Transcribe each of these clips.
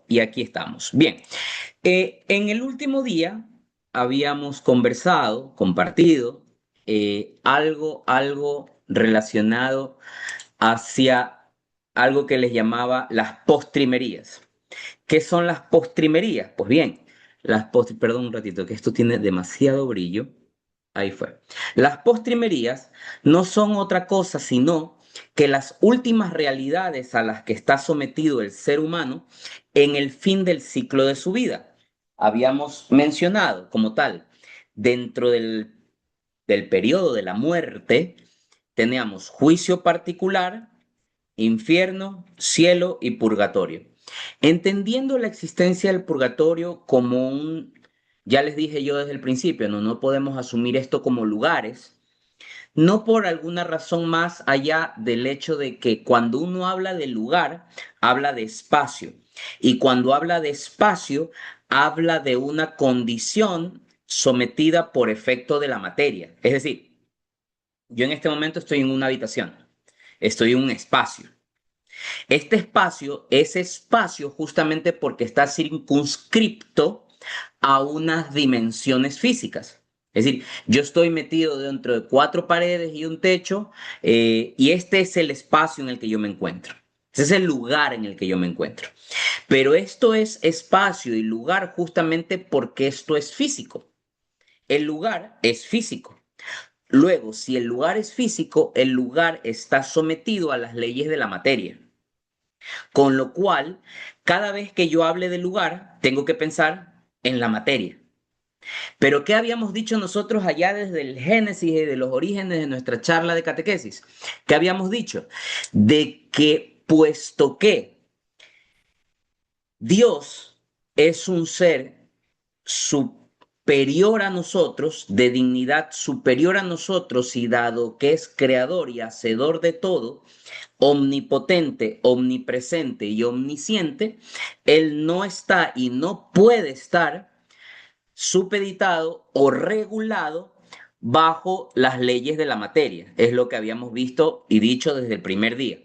Y aquí estamos. Bien, en el último día habíamos conversado, compartido algo relacionado hacia algo que les llamaba las postrimerías. ¿Qué son las postrimerías? Pues bien, perdón un ratito, que esto tiene demasiado brillo. Ahí fue. Las postrimerías no son otra cosa sino que las últimas realidades a las que está sometido el ser humano en el fin del ciclo de su vida. Habíamos mencionado como tal, dentro del periodo de la muerte, teníamos juicio particular, infierno, cielo y purgatorio. Entendiendo la existencia del purgatorio como ya les dije yo desde el principio, no podemos asumir esto como lugares, no por alguna razón más allá del hecho de que cuando uno habla de lugar, habla de espacio. Y cuando habla de espacio, habla de una condición sometida por efecto de la materia. Es decir, yo en este momento estoy en una habitación, estoy en un espacio. Este espacio es espacio justamente porque está circunscripto a unas dimensiones físicas. Es decir, yo estoy metido dentro de cuatro paredes y un techo, y este es el espacio en el que yo me encuentro. Ese es el lugar en el que yo me encuentro. Pero esto es espacio y lugar justamente porque esto es físico. El lugar es físico. Luego, si el lugar es físico, el lugar está sometido a las leyes de la materia. Con lo cual, cada vez que yo hable del lugar, tengo que pensar en la materia. Pero ¿qué habíamos dicho nosotros allá desde el génesis y de los orígenes de nuestra charla de catequesis? ¿Qué habíamos dicho? De que puesto que Dios es un ser superior a nosotros, de dignidad superior a nosotros, y dado que es creador y hacedor de todo, omnipotente, omnipresente y omnisciente, Él no está y no puede estar supeditado o regulado bajo las leyes de la materia. Es lo que habíamos visto y dicho desde el primer día.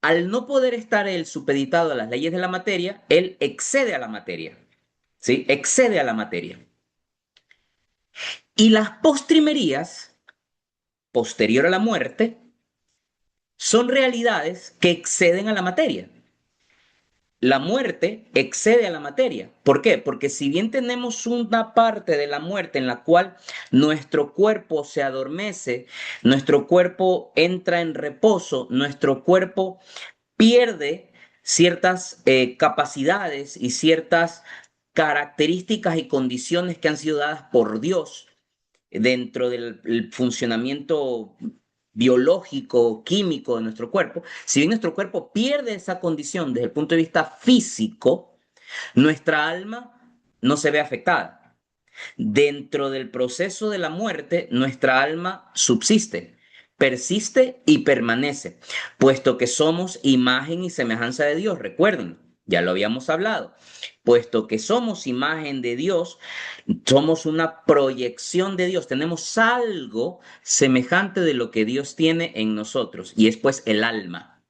Al no poder estar él supeditado a las leyes de la materia, él excede a la materia, ¿sí? Excede a la materia. Y las postrimerías, posterior a la muerte, son realidades que exceden a la materia. La muerte excede a la materia. ¿Por qué? Porque si bien tenemos una parte de la muerte en la cual nuestro cuerpo se adormece, nuestro cuerpo entra en reposo, nuestro cuerpo pierde ciertas capacidades y ciertas características y condiciones que han sido dadas por Dios dentro del funcionamiento biológico, químico de nuestro cuerpo, si bien nuestro cuerpo pierde esa condición desde el punto de vista físico, nuestra alma no se ve afectada. Dentro del proceso de la muerte, nuestra alma subsiste, persiste y permanece, puesto que somos imagen y semejanza de Dios. Recuerden, ya lo habíamos hablado. Puesto que somos imagen de Dios, somos una proyección de Dios, tenemos algo semejante de lo que Dios tiene en nosotros, y es pues el alma,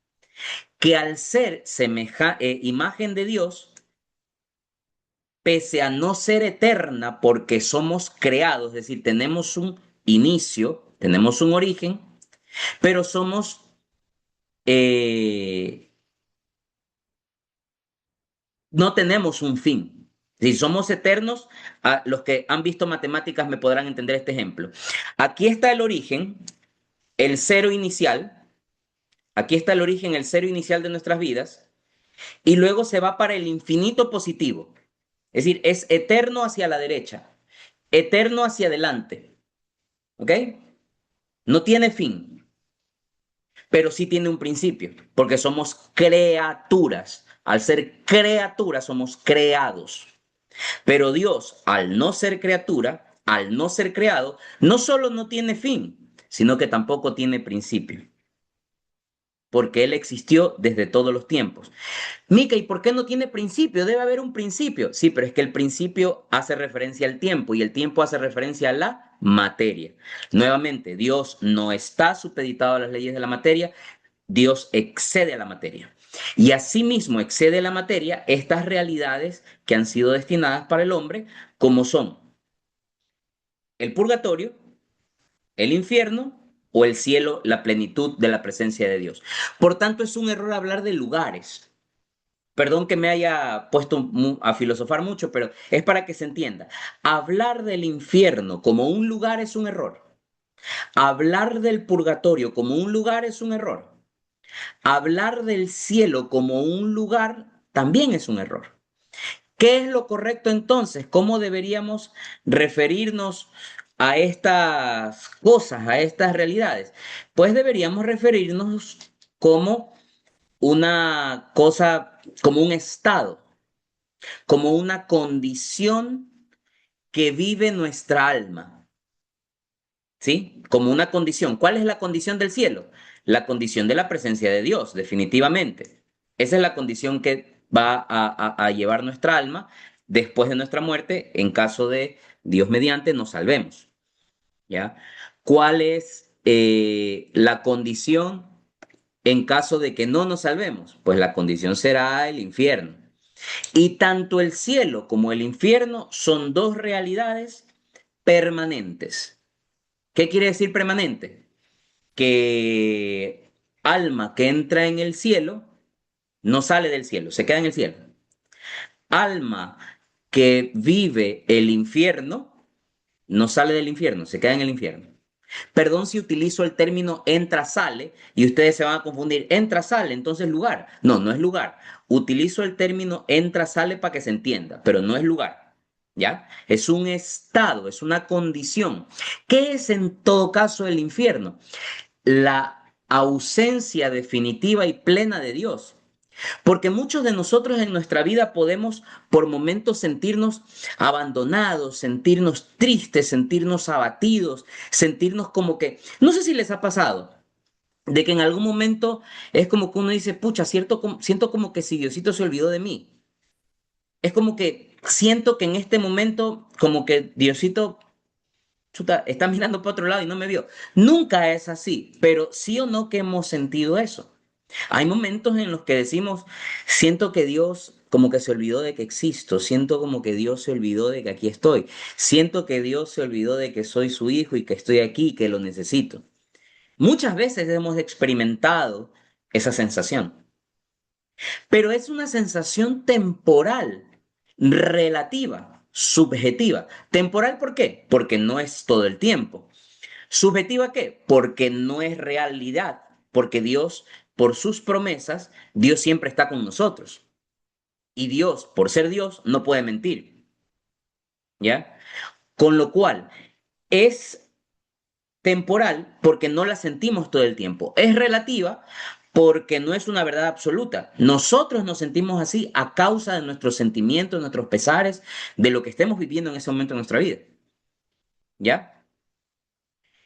que al ser imagen de Dios, pese a no ser eterna porque somos creados, es decir, tenemos un inicio, tenemos un origen, pero eh, no tenemos un fin. Si somos eternos, los que han visto matemáticas me podrán entender este ejemplo. Aquí está el origen, el cero inicial, aquí está el origen, el cero inicial de nuestras vidas, y luego se va para el infinito positivo. Es decir, es eterno hacia la derecha, eterno hacia adelante. ¿Ok? No tiene fin, pero sí tiene un principio, porque somos criaturas. Al ser criaturas, somos creados. Pero Dios, al no ser criatura, al no ser creado, no solo no tiene fin, sino que tampoco tiene principio, porque Él existió desde todos los tiempos. Mica, ¿y por qué no tiene principio? Debe haber un principio. Sí, pero es que el principio hace referencia al tiempo y el tiempo hace referencia a la materia. Nuevamente, Dios no está supeditado a las leyes de la materia, Dios excede a la materia. Y asimismo excede la materia estas realidades que han sido destinadas para el hombre, como son el purgatorio, el infierno o el cielo, la plenitud de la presencia de Dios. Por tanto, es un error hablar de lugares. Perdón que me haya puesto a filosofar mucho, pero es para que se entienda. Hablar del infierno como un lugar es un error. Hablar del purgatorio como un lugar es un error. Hablar del cielo como un lugar también es un error. ¿Qué es lo correcto entonces? ¿Cómo deberíamos referirnos a estas cosas, a estas realidades? Pues deberíamos referirnos como una cosa, como un estado, como una condición que vive nuestra alma, ¿sí? Como una condición. ¿Cuál es la condición del cielo? La condición de la presencia de Dios, definitivamente. Esa es la condición que va a llevar nuestra alma después de nuestra muerte, en caso de Dios mediante nos salvemos, ¿ya? ¿Cuál es la condición en caso de que no nos salvemos? Pues la condición será el infierno. Y tanto el cielo como el infierno son dos realidades permanentes. ¿Qué quiere decir permanente? Que alma que entra en el cielo no sale del cielo, se queda en el cielo. Alma que vive el infierno no sale del infierno, se queda en el infierno. Perdón si utilizo el término entra-sale y ustedes se van a confundir. Entra-sale, entonces lugar. No, no es lugar. Utilizo el término entra-sale para que se entienda, pero no es lugar. ¿Ya? Es un estado, es una condición. ¿Qué es en todo caso el infierno? La ausencia definitiva y plena de Dios. Porque muchos de nosotros en nuestra vida podemos por momentos sentirnos abandonados, sentirnos tristes, sentirnos abatidos, sentirnos como que, no sé si les ha pasado, de que en algún momento es como que uno dice, pucha, siento como que si Diosito se olvidó de mí. Es como que siento que en este momento, como que Diosito chuta, está mirando para otro lado y no me vio. Nunca es así, pero sí o no que hemos sentido eso. Hay momentos en los que decimos, siento que Dios como que se olvidó de que existo, siento como que Dios se olvidó de que aquí estoy, siento que Dios se olvidó de que soy su hijo y que estoy aquí y que lo necesito. Muchas veces hemos experimentado esa sensación, pero es una sensación temporal, relativa, subjetiva. ¿Temporal por qué? Porque no es todo el tiempo. ¿Subjetiva qué? Porque no es realidad, porque Dios, por sus promesas, Dios siempre está con nosotros. Y Dios, por ser Dios, no puede mentir, ¿ya? Con lo cual, es temporal porque no la sentimos todo el tiempo. Es relativa porque no es una verdad absoluta. Nosotros nos sentimos así a causa de nuestros sentimientos, nuestros pesares, de lo que estemos viviendo en ese momento de nuestra vida, ¿ya?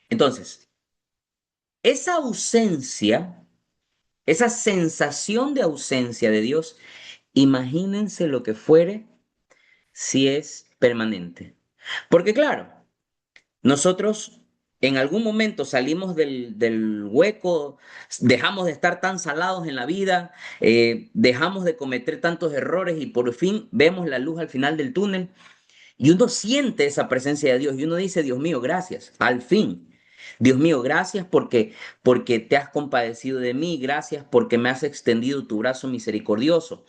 Entonces, esa ausencia, esa sensación de ausencia de Dios, imagínense lo que fuere si es permanente. Porque claro, nosotros en algún momento salimos del hueco, dejamos de estar tan salados en la vida, dejamos de cometer tantos errores y por fin vemos la luz al final del túnel y uno siente esa presencia de Dios y uno dice, Dios mío, gracias, al fin. Dios mío, gracias porque te has compadecido de mí, gracias porque me has extendido tu brazo misericordioso.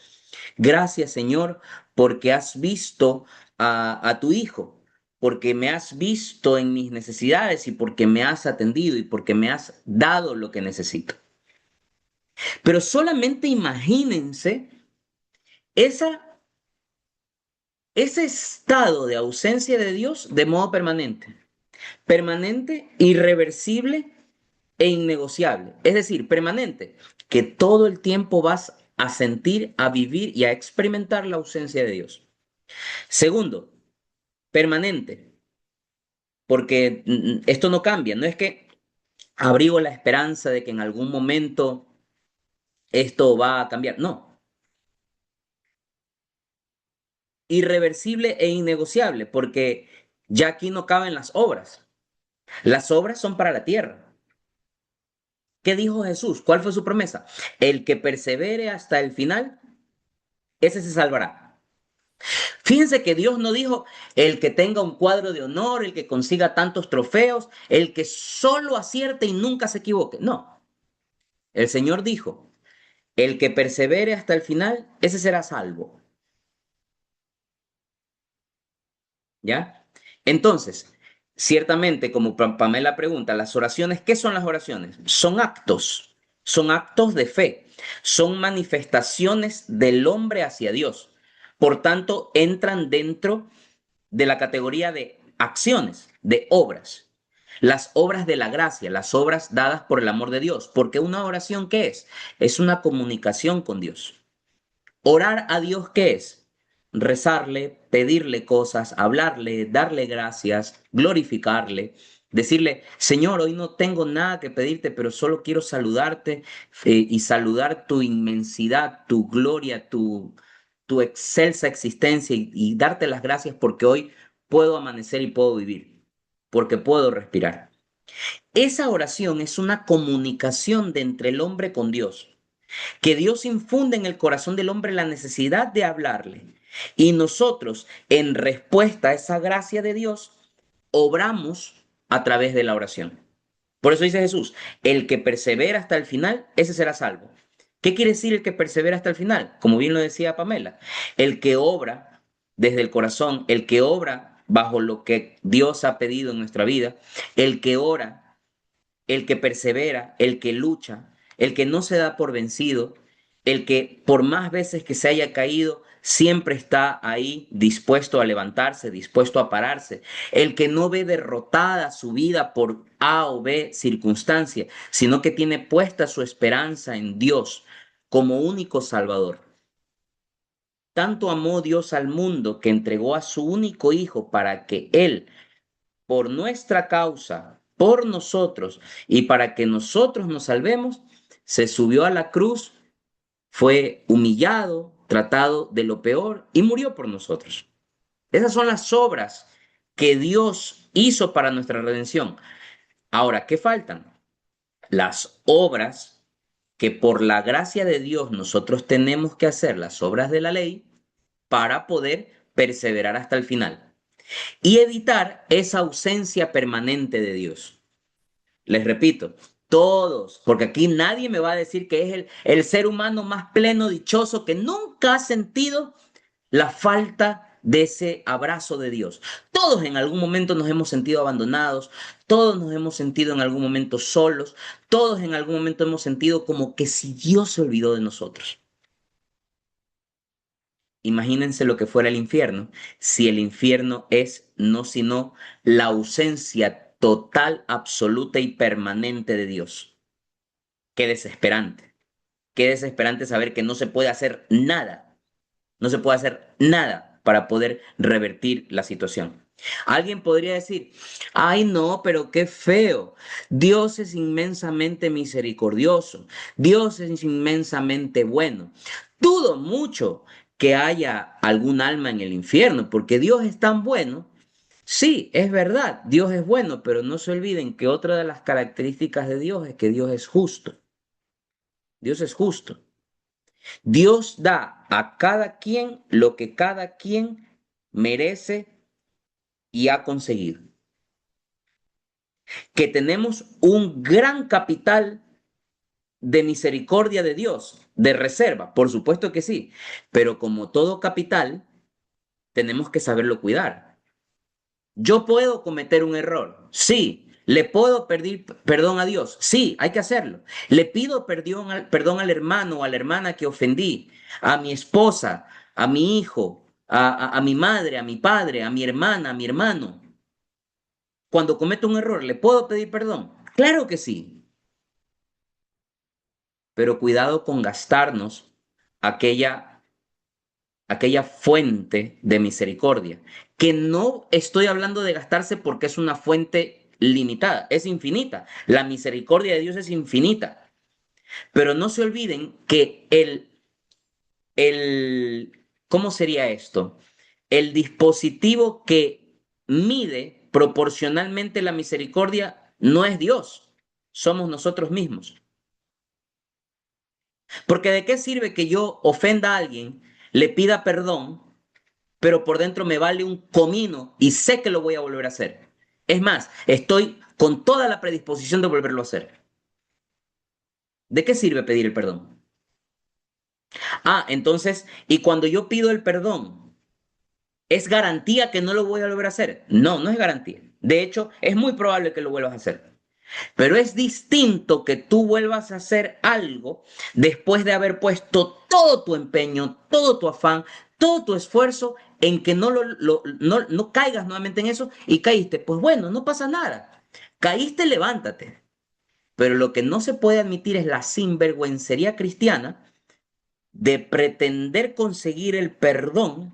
Gracias, Señor, porque has visto a tu Hijo, porque me has visto en mis necesidades y porque me has atendido y porque me has dado lo que necesito. Pero solamente imagínense esa, ese estado de ausencia de Dios de modo permanente. Permanente, irreversible e innegociable. Es decir, permanente, que todo el tiempo vas a sentir, a vivir y a experimentar la ausencia de Dios. Segundo, permanente, porque esto no cambia, no es que abrigo la esperanza de que en algún momento esto va a cambiar, no, irreversible e innegociable, porque ya aquí no caben las obras son para la tierra, ¿Qué dijo Jesús? ¿Cuál fue su promesa? El que persevere hasta el final, ese se salvará. Fíjense que Dios no dijo el que tenga un cuadro de honor, el que consiga tantos trofeos, el que solo acierte y nunca se equivoque. No, el Señor dijo, el que persevere hasta el final, ese será salvo. ¿Ya? Entonces, ciertamente, como Pamela pregunta, las oraciones, ¿qué son las oraciones? Son actos de fe, son manifestaciones del hombre hacia Dios. Por tanto, entran dentro de la categoría de acciones, de obras. Las obras de la gracia, las obras dadas por el amor de Dios. Porque una oración, ¿qué es? Es una comunicación con Dios. Orar a Dios, ¿qué es? Rezarle, pedirle cosas, hablarle, darle gracias, glorificarle, decirle, Señor, hoy no tengo nada que pedirte, pero solo quiero saludarte y saludar tu inmensidad, tu gloria, tu excelsa existencia y darte las gracias porque hoy puedo amanecer y puedo vivir, porque puedo respirar. Esa oración es una comunicación de entre el hombre con Dios que Dios infunde en el corazón del hombre la necesidad de hablarle. Y nosotros, en respuesta a esa gracia de Dios, obramos a través de la oración. Por eso dice Jesús, el que persevera hasta el final, ese será salvo. ¿Qué quiere decir el que persevera hasta el final? Como bien lo decía Pamela, el que obra desde el corazón, el que obra bajo lo que Dios ha pedido en nuestra vida, el que ora, el que persevera, el que lucha, el que no se da por vencido, el que por más veces que se haya caído, siempre está ahí dispuesto a levantarse, dispuesto a pararse, el que no ve derrotada su vida por A o B circunstancia, sino que tiene puesta su esperanza en Dios como único Salvador. Tanto amó Dios al mundo que entregó a su único Hijo para que Él, por nuestra causa, por nosotros y para que nosotros nos salvemos, se subió a la cruz, fue humillado, tratado de lo peor y murió por nosotros. Esas son las obras que Dios hizo para nuestra redención. Ahora, ¿qué faltan? Las obras que por la gracia de Dios nosotros tenemos que hacer, las obras de la ley, para poder perseverar hasta el final y evitar esa ausencia permanente de Dios. Les repito, todos, porque aquí nadie me va a decir que es el ser humano más pleno, dichoso, que nunca ha sentido la falta de ese abrazo de Dios. Todos en algún momento nos hemos sentido abandonados, todos nos hemos sentido en algún momento solos, todos en algún momento hemos sentido como que si Dios se olvidó de nosotros. Imagínense lo que fuera el infierno, si el infierno es no sino la ausencia total, absoluta y permanente de Dios. Qué desesperante. Qué desesperante saber que no se puede hacer nada. No se puede hacer nada para poder revertir la situación. Alguien podría decir, ay no, pero qué feo. Dios es inmensamente misericordioso. Dios es inmensamente bueno. Dudo mucho que haya algún alma en el infierno, porque Dios es tan bueno. Sí, es verdad, Dios es bueno, pero no se olviden que otra de las características de Dios es que Dios es justo. Dios es justo. Dios da a cada quien lo que cada quien merece y ha conseguido. Que tenemos un gran capital de misericordia de Dios, de reserva, por supuesto que sí, pero como todo capital, tenemos que saberlo cuidar. Yo puedo cometer un error, sí. ¿Le puedo pedir perdón a Dios? Sí, hay que hacerlo. Le pido perdón al hermano o a la hermana que ofendí, a mi esposa, a mi hijo, a mi madre, a mi padre, a mi hermana, a mi hermano. Cuando cometo un error, ¿le puedo pedir perdón? Claro que sí, pero cuidado con gastarnos aquella, aquella fuente de misericordia, que no estoy hablando de gastarse porque es una fuente limitada, es infinita. La misericordia de Dios es infinita, pero no se olviden que ¿cómo sería esto? El dispositivo que mide proporcionalmente la misericordia no es Dios, somos nosotros mismos. Porque ¿de qué sirve que yo ofenda a alguien, le pida perdón, pero por dentro me vale un comino y sé que lo voy a volver a hacer? Es más, estoy con toda la predisposición de volverlo a hacer. ¿De qué sirve pedir el perdón? Ah, entonces, y cuando yo pido el perdón, ¿es garantía que no lo voy a volver a hacer? No, no es garantía. De hecho, es muy probable que lo vuelvas a hacer. Pero es distinto que tú vuelvas a hacer algo después de haber puesto todo tu empeño, todo tu afán, todo tu esfuerzo en que no caigas nuevamente en eso y caíste. Pues bueno, no pasa nada. Caíste, levántate. Pero lo que no se puede admitir es la sinvergüencería cristiana de pretender conseguir el perdón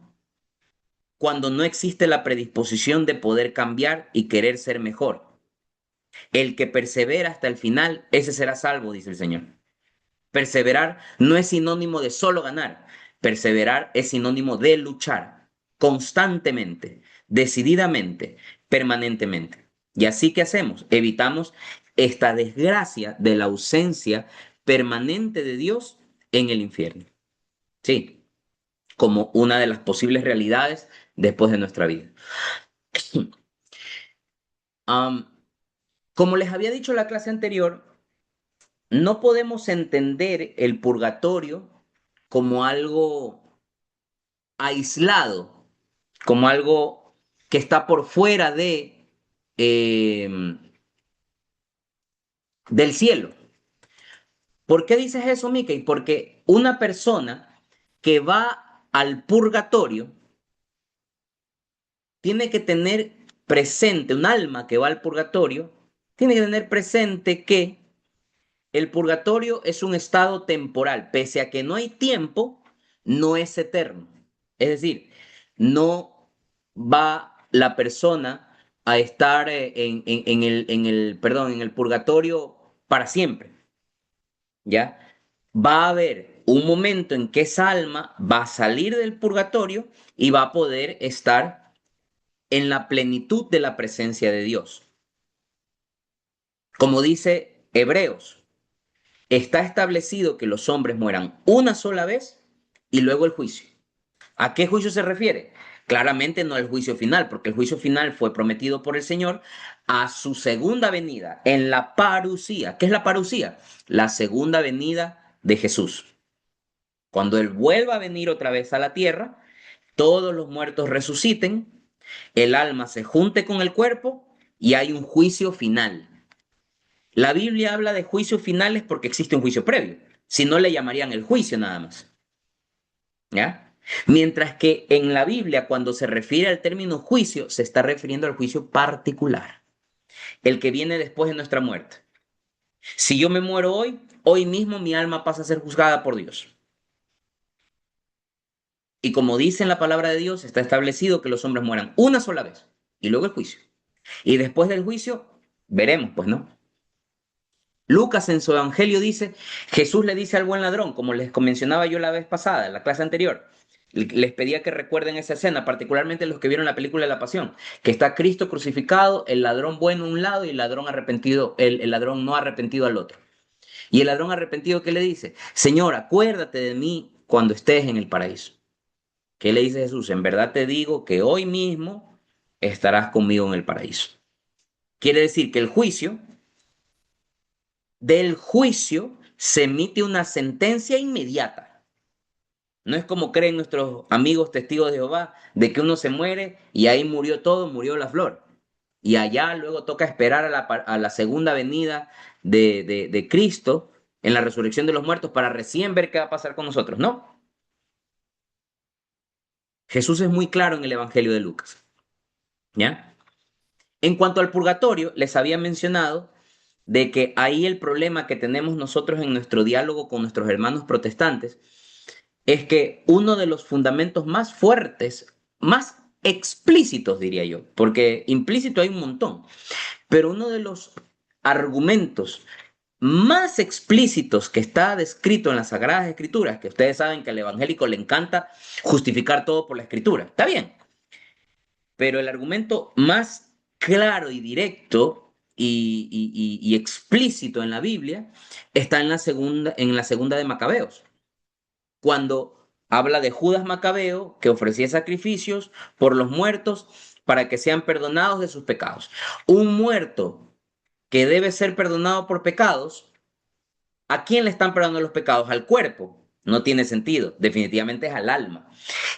cuando no existe la predisposición de poder cambiar y querer ser mejor. El que persevera hasta el final, ese será salvo, dice el Señor. Perseverar no es sinónimo de solo ganar. Perseverar es sinónimo de luchar constantemente, decididamente, permanentemente. Y así que hacemos, evitamos esta desgracia de la ausencia permanente de Dios en el infierno. Sí, como una de las posibles realidades después de nuestra vida. Am, Como les había dicho en la clase anterior, no podemos entender el purgatorio como algo aislado, como algo que está por fuera eh, del cielo. ¿Por qué dices eso, Mickey? Porque una persona que va al purgatorio tiene que tener presente, un alma que va al purgatorio, tiene que tener presente que el purgatorio es un estado temporal, pese a que no hay tiempo, no es eterno. Es decir, no va la persona a estar en el purgatorio para siempre, ¿ya? Va a haber un momento en que esa alma va a salir del purgatorio y va a poder estar en la plenitud de la presencia de Dios. Como dice Hebreos, está establecido que los hombres mueran una sola vez y luego el juicio. ¿A qué juicio se refiere? Claramente no al juicio final, porque el juicio final fue prometido por el Señor a su segunda venida, en la parucía. ¿Qué es la parucía? La segunda venida de Jesús. Cuando Él vuelva a venir otra vez a la tierra, todos los muertos resuciten, el alma se junte con el cuerpo y hay un juicio final. La Biblia habla de juicios finales porque existe un juicio previo. Si no, le llamarían el juicio nada más. ¿Ya? Mientras que en la Biblia, cuando se refiere al término juicio, se está refiriendo al juicio particular, el que viene después de nuestra muerte. Si yo me muero hoy, hoy mismo mi alma pasa a ser juzgada por Dios. Y como dice en la palabra de Dios, está establecido que los hombres mueran una sola vez y luego el juicio. Y después del juicio, veremos, pues, ¿no? Lucas en su evangelio dice, Jesús le dice al buen ladrón, como les mencionaba yo la vez pasada, en la clase anterior, les pedía que recuerden esa escena, particularmente los que vieron la película de la Pasión, que está Cristo crucificado, el ladrón bueno a un lado y el ladrón arrepentido, el ladrón no arrepentido al otro. Y el ladrón arrepentido, ¿qué le dice? Señor, acuérdate de mí cuando estés en el paraíso. ¿Qué le dice Jesús? En verdad te digo que hoy mismo estarás conmigo en el paraíso. Quiere decir que el juicio, del juicio se emite una sentencia inmediata. No es como creen nuestros amigos testigos de Jehová, de que uno se muere y ahí murió todo, murió la flor. Y allá luego toca esperar a la segunda venida de Cristo en la resurrección de los muertos para recién ver qué va a pasar con nosotros. No, Jesús es muy claro en el Evangelio de Lucas. ¿Ya? En cuanto al purgatorio, les había mencionado de que ahí el problema que tenemos nosotros en nuestro diálogo con nuestros hermanos protestantes es que uno de los fundamentos más fuertes, más explícitos, diría yo, porque implícito hay un montón, pero uno de los argumentos más explícitos que está descrito en las Sagradas Escrituras, que ustedes saben que al evangélico le encanta justificar todo por la Escritura, está bien, pero el argumento más claro y directo y explícito en la Biblia está en la segunda de Macabeos, cuando habla de Judas Macabeo que ofrecía sacrificios por los muertos para que sean perdonados de sus pecados. Un muerto que debe ser perdonado por pecados, ¿a quién le están perdonando los pecados? Al cuerpo. No tiene sentido, definitivamente es al alma.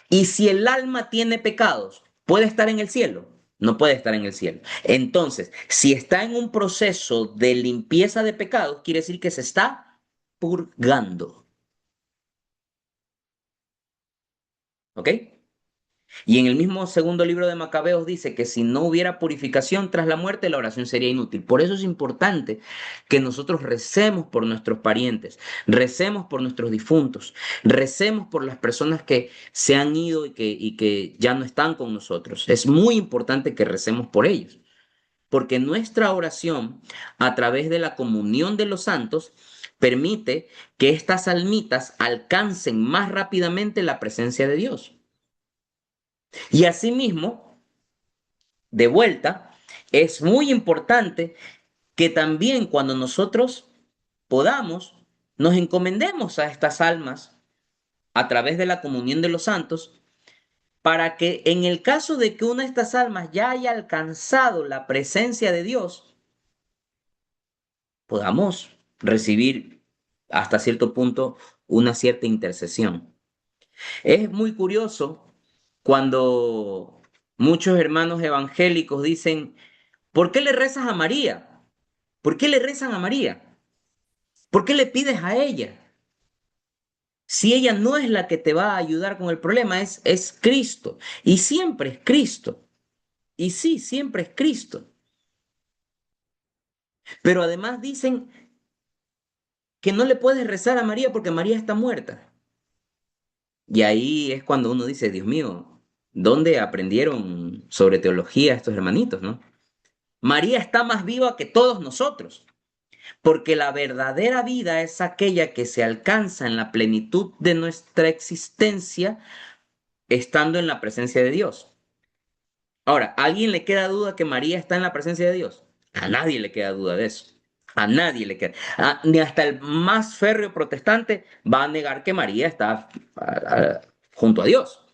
Y si el alma tiene pecados, ¿puede estar en el cielo? No puede estar en el cielo. Entonces, si está en un proceso de limpieza de pecados, quiere decir que se está purgando. ¿Ok? Y en el mismo segundo libro de Macabeos dice que si no hubiera purificación tras la muerte, la oración sería inútil. Por eso es importante que nosotros recemos por nuestros parientes, recemos por nuestros difuntos, recemos por las personas que se han ido y que ya no están con nosotros. Es muy importante que recemos por ellos, porque nuestra oración a través de la comunión de los santos permite que estas almitas alcancen más rápidamente la presencia de Dios. Y asimismo, de vuelta, es muy importante que también cuando nosotros podamos, nos encomendemos a estas almas a través de la comunión de los santos, para que en el caso de que una de estas almas ya haya alcanzado la presencia de Dios, podamos recibir hasta cierto punto una cierta intercesión. Es muy curioso cuando muchos hermanos evangélicos dicen, ¿por qué le rezas a María? ¿Por qué le rezan a María? ¿Por qué le pides a ella? Si ella no es la que te va a ayudar con el problema, es Cristo. Y siempre es Cristo. Y sí, siempre es Cristo. Pero además dicen que no le puedes rezar a María porque María está muerta. Y ahí es cuando uno dice, Dios mío, ¿dónde aprendieron sobre teología estos hermanitos, no? María está más viva que todos nosotros. Porque la verdadera vida es aquella que se alcanza en la plenitud de nuestra existencia estando en la presencia de Dios. Ahora, ¿a alguien le queda duda que María está en la presencia de Dios? A nadie le queda duda de eso. A nadie le queda. Ni hasta el más férreo protestante va a negar que María está junto a Dios.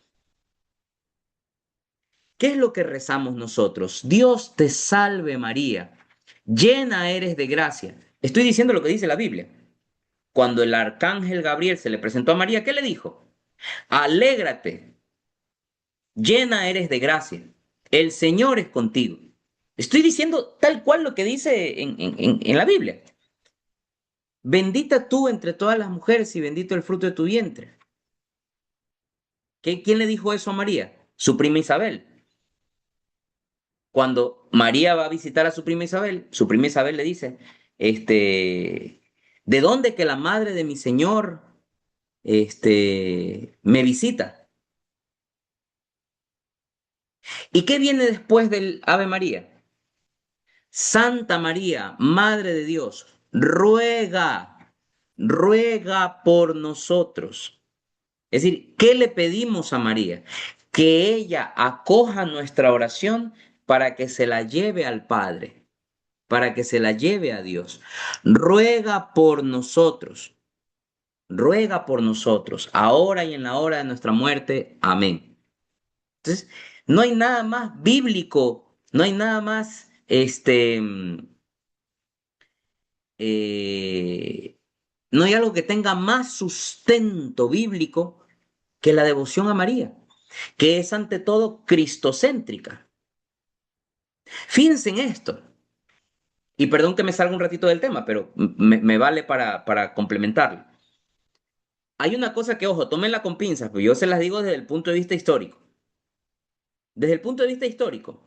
¿Qué es lo que rezamos nosotros? Dios te salve María, llena eres de gracia. Estoy diciendo lo que dice la Biblia. Cuando el arcángel Gabriel se le presentó a María, ¿qué le dijo? Alégrate, llena eres de gracia, el Señor es contigo. Estoy diciendo tal cual lo que dice en la Biblia. Bendita tú entre todas las mujeres y bendito el fruto de tu vientre. ¿Quién le dijo eso a María? Su prima Isabel. Cuando María va a visitar a su prima Isabel le dice, ¿de dónde que la madre de mi Señor, me visita? ¿Y qué viene después del Ave María? Santa María, Madre de Dios, ruega por nosotros. Es decir, ¿qué le pedimos a María? Que ella acoja nuestra oración para que se la lleve al Padre, para que se la lleve a Dios. Ruega por nosotros, ahora y en la hora de nuestra muerte. Amén. Entonces, no hay nada más bíblico, no hay nada más, no hay algo que tenga más sustento bíblico que la devoción a María, que es ante todo cristocéntrica. Fíjense en esto, y perdón que me salga un ratito del tema, pero me vale para complementarlo. Hay una cosa que, ojo, tómenla con pinzas, pero yo se las digo desde el punto de vista histórico. Desde el punto de vista histórico,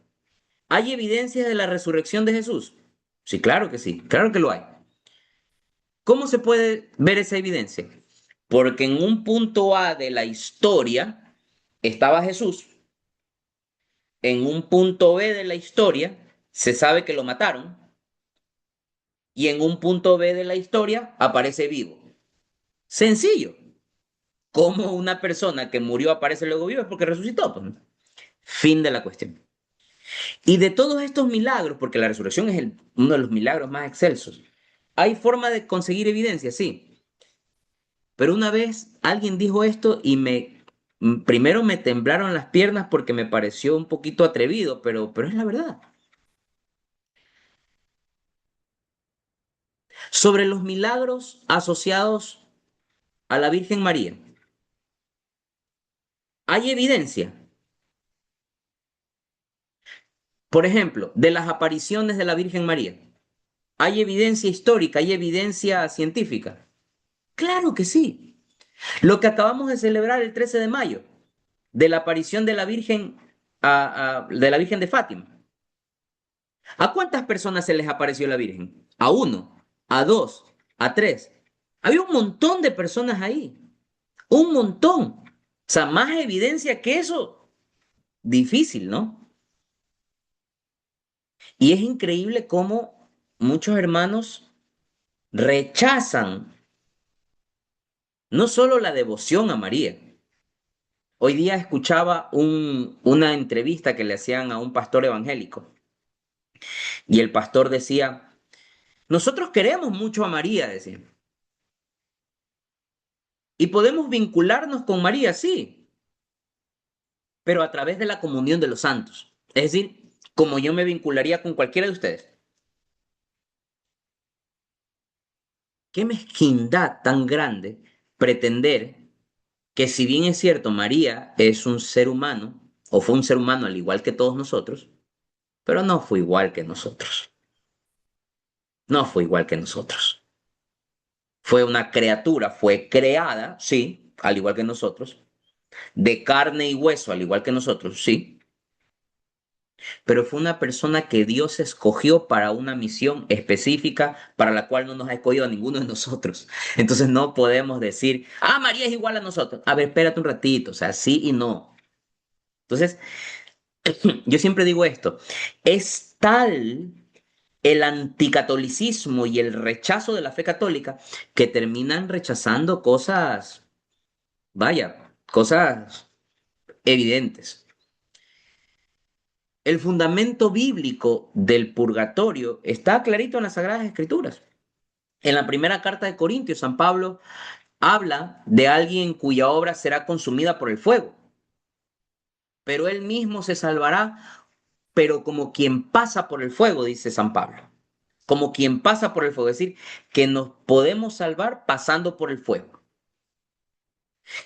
¿hay evidencias de la resurrección de Jesús? Sí, claro que lo hay. ¿Cómo se puede ver esa evidencia? Porque en un punto A de la historia estaba Jesús, en un punto B de la historia se sabe que lo mataron y en un punto B de la historia aparece vivo. Sencillo. ¿Cómo una persona que murió aparece luego vivo? Es porque resucitó, pues. Fin de la cuestión. Y de todos estos milagros, porque la resurrección es uno de los milagros más excelsos, ¿hay forma de conseguir evidencia? Sí. Pero una vez alguien dijo esto y primero me temblaron las piernas porque me pareció un poquito atrevido, pero es la verdad. Sobre los milagros asociados a la Virgen María, ¿hay evidencia? Por ejemplo, de las apariciones de la Virgen María. ¿Hay evidencia histórica? ¿Hay evidencia científica? Claro que sí. Lo que acabamos de celebrar el 13 de mayo, de la aparición de la Virgen, de la Virgen de Fátima. ¿A cuántas personas se les apareció la Virgen? A uno, a dos, a tres. Había un montón de personas ahí. Un montón. O sea, más evidencia que eso, difícil, ¿no? Y es increíble cómo muchos hermanos rechazan no solo la devoción a María. Hoy día escuchaba una entrevista que le hacían a un pastor evangélico y el pastor decía, nosotros queremos mucho a María, decía, y podemos vincularnos con María, sí, pero a través de la comunión de los santos. Es decir, como yo me vincularía con cualquiera de ustedes. Qué mezquindad tan grande pretender que si bien es cierto, María es un ser humano, o fue un ser humano al igual que todos nosotros, pero no fue igual que nosotros. No fue igual que nosotros. Fue una criatura, fue creada, sí, al igual que nosotros, de carne y hueso, al igual que nosotros, sí, pero fue una persona que Dios escogió para una misión específica para la cual no nos ha escogido a ninguno de nosotros. Entonces no podemos decir, ah, María es igual a nosotros. A ver, espérate un ratito, o sea, sí y no. Entonces, yo siempre digo esto, es tal el anticatolicismo y el rechazo de la fe católica que terminan rechazando cosas, vaya, cosas evidentes. El fundamento bíblico del purgatorio está clarito en las Sagradas Escrituras. En la primera carta de Corintios, San Pablo habla de alguien cuya obra será consumida por el fuego, pero él mismo se salvará, pero como quien pasa por el fuego, dice San Pablo. Como quien pasa por el fuego, es decir, que nos podemos salvar pasando por el fuego,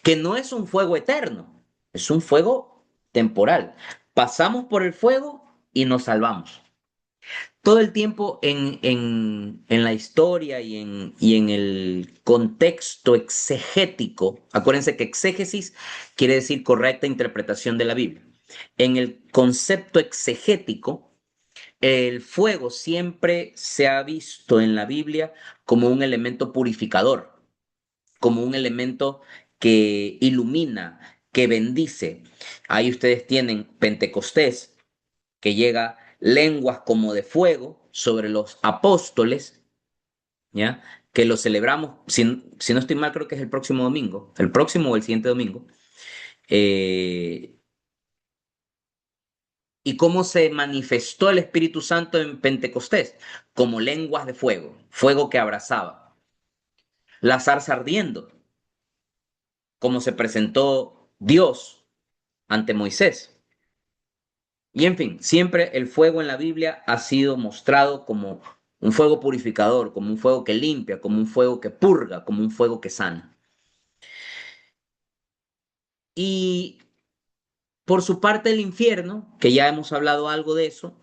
que no es un fuego eterno, es un fuego temporal. Pasamos por el fuego y nos salvamos. Todo el tiempo en la historia y en el contexto exegético, acuérdense que exégesis quiere decir correcta interpretación de la Biblia. En el concepto exegético, el fuego siempre se ha visto en la Biblia como un elemento purificador, como un elemento que ilumina, que bendice. Ahí ustedes tienen Pentecostés, que llega lenguas como de fuego sobre los apóstoles, ¿ya? Que lo celebramos, si no estoy mal, creo que es el próximo domingo, el próximo o el siguiente domingo. Eh, ¿Y cómo se manifestó el Espíritu Santo en Pentecostés? Como lenguas de fuego, fuego que abrazaba. La zarza ardiendo, como se presentó Dios ante Moisés. Y en fin, siempre el fuego en la Biblia ha sido mostrado como un fuego purificador, como un fuego que limpia, como un fuego que purga, como un fuego que sana. Y por su parte el infierno, que ya hemos hablado algo de eso,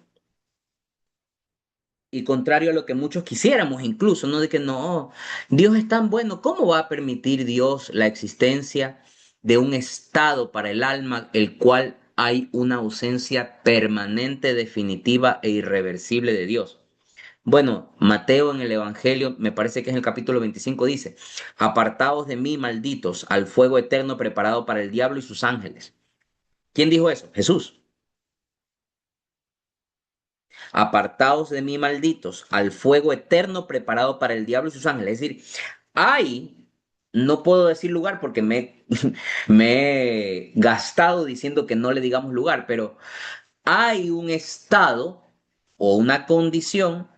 y contrario a lo que muchos quisiéramos incluso, ¿no? De que no, Dios es tan bueno, ¿cómo va a permitir Dios la existencia de un estado para el alma, el cual hay una ausencia permanente, definitiva e irreversible de Dios? Bueno, Mateo en el Evangelio, me parece que es en el capítulo 25, dice, apartaos de mí, malditos, al fuego eterno preparado para el diablo y sus ángeles. ¿Quién dijo eso? Jesús. Apartaos de mí, malditos, al fuego eterno preparado para el diablo y sus ángeles. Es decir, hay, no puedo decir lugar porque me he gastado diciendo que no le digamos lugar, pero hay un estado o una condición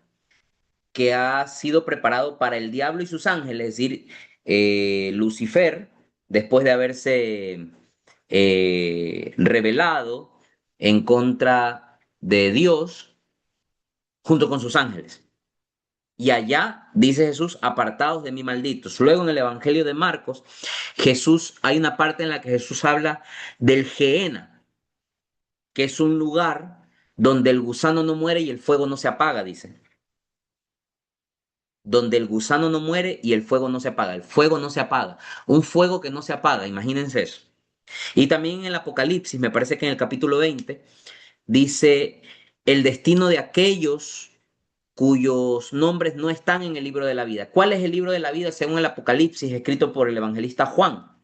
que ha sido preparado para el diablo y sus ángeles, es decir, Lucifer, después de haberse rebelado en contra de Dios, junto con sus ángeles. Y allá, dice Jesús, apartados de mí, malditos. Luego en el Evangelio de Marcos, Jesús, hay una parte en la que Jesús habla del Gehenna, que es un lugar donde el gusano no muere y el fuego no se apaga, dice. Donde el gusano no muere y el fuego no se apaga. El fuego no se apaga. Un fuego que no se apaga, imagínense eso. Y también en el Apocalipsis, me parece que en el capítulo 20, dice el destino de aquellos cuyos nombres no están en el libro de la vida. ¿Cuál es el libro de la vida según el Apocalipsis escrito por el evangelista Juan?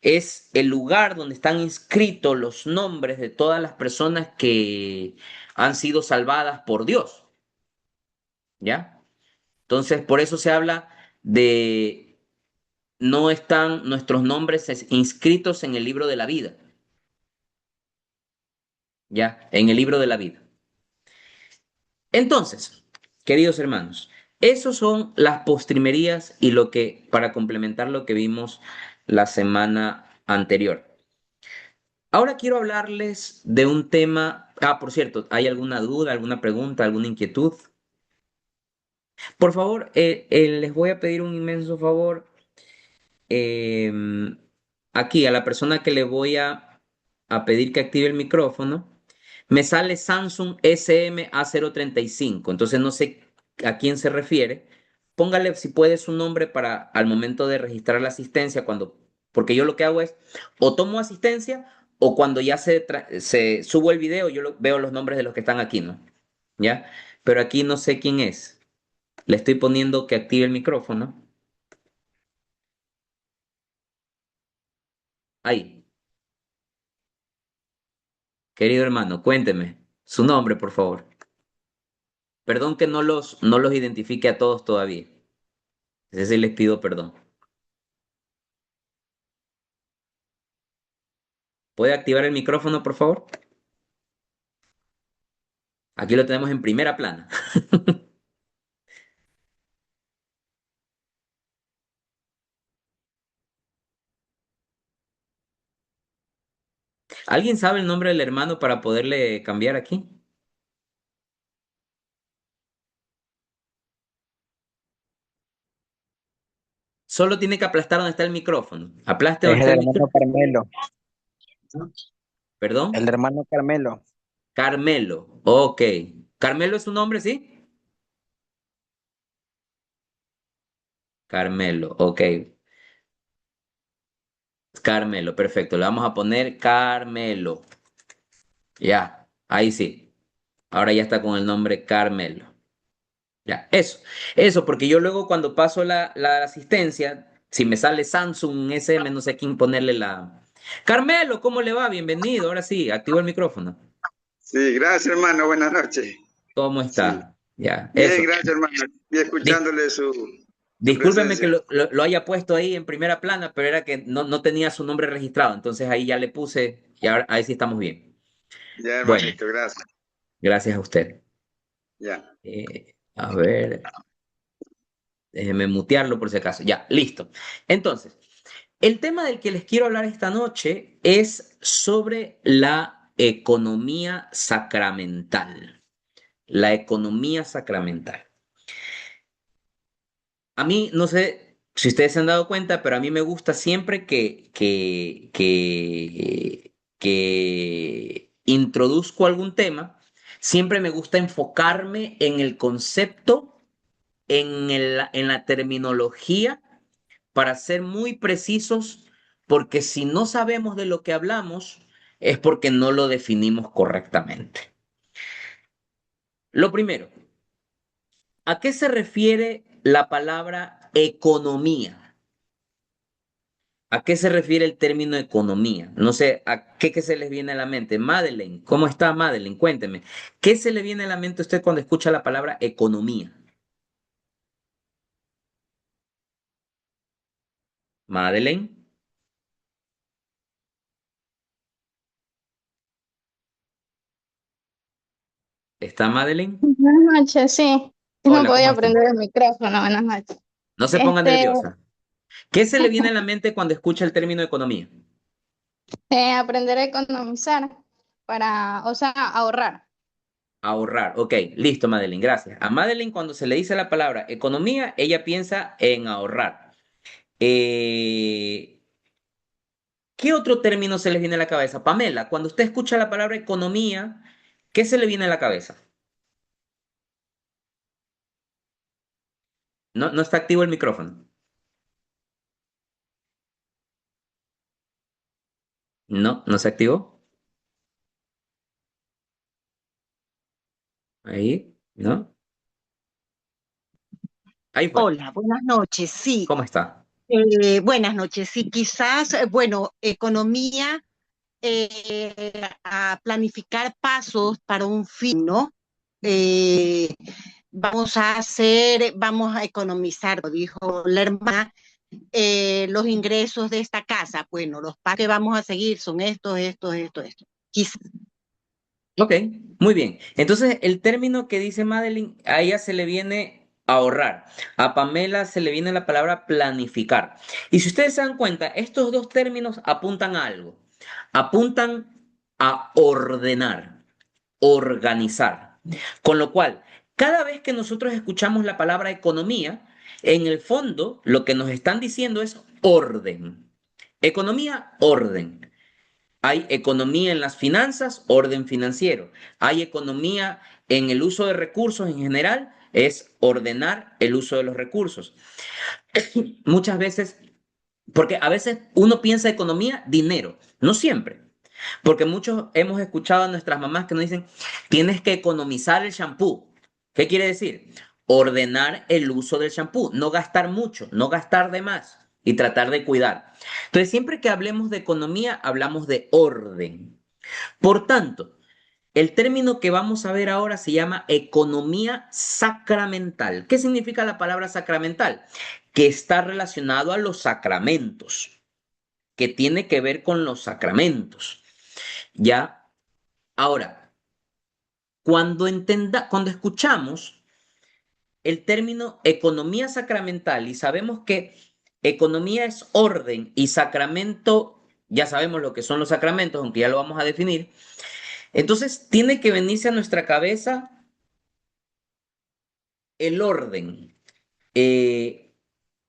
Es el lugar donde están inscritos los nombres de todas las personas que han sido salvadas por Dios, ¿ya? Entonces, por eso se habla de no están nuestros nombres inscritos en el libro de la vida, ¿ya? En el libro de la vida. Entonces, queridos hermanos, esos son las postrimerías y lo que, para complementar lo que vimos la semana anterior. Ahora quiero hablarles de un tema. Ah, por cierto, ¿hay alguna duda, alguna pregunta, alguna inquietud? Por favor, les voy a pedir un inmenso favor. em, Aquí a la persona que le voy a pedir que active el micrófono, me sale Samsung SMA035, entonces no sé a quién se refiere. Póngale si puede su nombre para al momento de registrar la asistencia, porque yo lo que hago es o tomo asistencia o cuando ya se subo el video, veo los nombres de los que están aquí, ¿no? ¿Ya? Pero aquí no sé quién es. Le estoy poniendo que active el micrófono. Ahí. Querido hermano, cuénteme su nombre, por favor. Perdón que no los identifique a todos todavía. Ese sí les pido perdón. ¿Puede activar el micrófono, por favor? Aquí lo tenemos en primera plana. ¿Alguien sabe el nombre del hermano para poderle cambiar aquí? Solo tiene que aplastar donde está el micrófono. Aplaste Es donde el está el hermano micrófono. Carmelo. ¿Perdón? El hermano Carmelo. Carmelo. Ok. ¿Carmelo es su nombre, sí? Carmelo. Ok. Carmelo. Perfecto. Le vamos a poner Carmelo. Ya. Ahí sí. Ahora ya está con el nombre Carmelo. Ya, eso, porque yo luego cuando paso la asistencia, si me sale Samsung SM, no sé a quién ponerle la. Carmelo, ¿cómo le va? Bienvenido, ahora sí, activo el micrófono. Sí, gracias hermano, buenas noches. ¿Cómo Sí, está? Ya, bien, eso. gracias hermano. Y Dis- escuchándole su Discúlpeme que presencia. lo haya puesto ahí en primera plana, pero era que no tenía su nombre registrado, entonces ahí ya le puse y ahora ahí sí estamos bien. Ya Bueno, hermanito, gracias. gracias a usted. Ya. A ver, déjeme mutearlo por si acaso. Ya, listo. Entonces. El tema del que les quiero hablar esta noche es sobre la economía sacramental. La economía sacramental. A mí, no sé si ustedes se han dado cuenta, pero a mí me gusta siempre que introduzco algún tema, siempre me gusta enfocarme en el concepto, en la terminología para ser muy precisos, porque si no sabemos de lo que hablamos, es porque no lo definimos correctamente. Lo primero, ¿a qué se refiere la palabra economía? ¿A qué se refiere el término economía? No sé, ¿qué se les viene a la mente? Madeleine, ¿cómo está Madeleine? Cuénteme. ¿Qué se le viene a la mente a usted cuando escucha la palabra economía? Madeleine, ¿Está Madeline? Buenas noches, sí. Sí, no Hola, ¿cómo podía está? prender el micrófono. Buenas noches. No se ponga Este, nerviosa. ¿Qué se le viene a la mente cuando escucha el término economía? aprender a economizar para, o sea, ahorrar. Ahorrar. Ok, listo, Madeline, gracias. A Madeline, cuando se le dice la palabra economía, ella piensa en ahorrar. Eh, ¿Qué otro término se les viene a la cabeza? Pamela, cuando usted escucha la palabra economía, ¿qué se le viene a la cabeza? No, no está activo el micrófono. No, no se activó. Ahí, ¿no? Ahí fue. Hola, buenas noches. Sí, ¿Cómo está? buenas noches. Sí, quizás, bueno, economía, a planificar pasos para un fin, ¿no? Eh, vamos a economizar, como dijo la hermana, los ingresos de esta casa. Bueno, los pasos que vamos a seguir son estos. Quizás. Ok, muy bien. Entonces, el término que dice Madeline, a ella se le viene ahorrar. A Pamela se le viene la palabra planificar. Y si ustedes se dan cuenta, estos dos términos apuntan a algo. Apuntan a ordenar, organizar. Con lo cual, cada vez que nosotros escuchamos la palabra economía, en el fondo lo que nos están diciendo es orden. Economía, orden. Hay economía en las finanzas, orden financiero. Hay economía en el uso de recursos en general, es ordenar el uso de los recursos. Muchas veces, porque a veces uno piensa economía, dinero, no siempre. Porque muchos hemos escuchado a nuestras mamás que nos dicen, tienes que economizar el shampoo. ¿Qué quiere decir? Ordenar el uso del shampoo, no gastar mucho, no gastar de más y tratar de cuidar. Entonces, siempre que hablemos de economía, hablamos de orden. Por tanto, el término que vamos a ver ahora se llama economía sacramental. ¿Qué significa la palabra sacramental? Que está relacionado a los sacramentos, que tiene que ver con los sacramentos. ¿Ya? Ahora, cuando escuchamos el término economía sacramental y sabemos que economía es orden y sacramento, ya sabemos lo que son los sacramentos, aunque ya lo vamos a definir, entonces tiene que venirse a nuestra cabeza el orden, eh,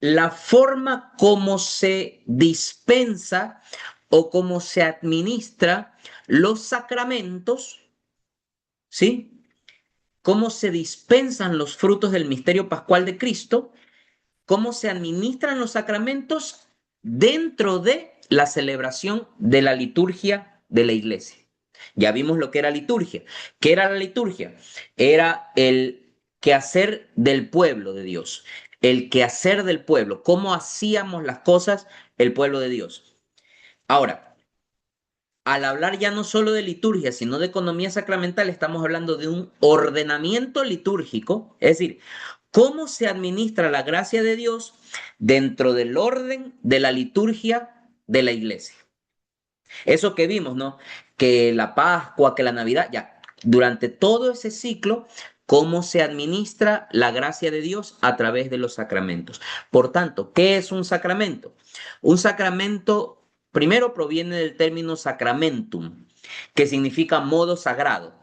la forma como se dispensa o cómo se administra los sacramentos, ¿sí? Cómo se dispensan los frutos del misterio pascual de Cristo, cómo se administran los sacramentos dentro de la celebración de la liturgia de la iglesia. Ya vimos lo que era liturgia. ¿Qué era la liturgia? Era el quehacer del pueblo de Dios, el quehacer del pueblo, cómo hacíamos las cosas el pueblo de Dios. Ahora, al hablar ya no solo de liturgia, sino de economía sacramental, estamos hablando de un ordenamiento litúrgico, es decir, cómo se administra la gracia de Dios dentro del orden de la liturgia de la iglesia. Eso que vimos, ¿no? Que la Pascua, que la Navidad, ya, durante todo ese ciclo, cómo se administra la gracia de Dios a través de los sacramentos. Por tanto, ¿qué es un sacramento? Un sacramento, primero proviene del término sacramentum, que significa modo sagrado.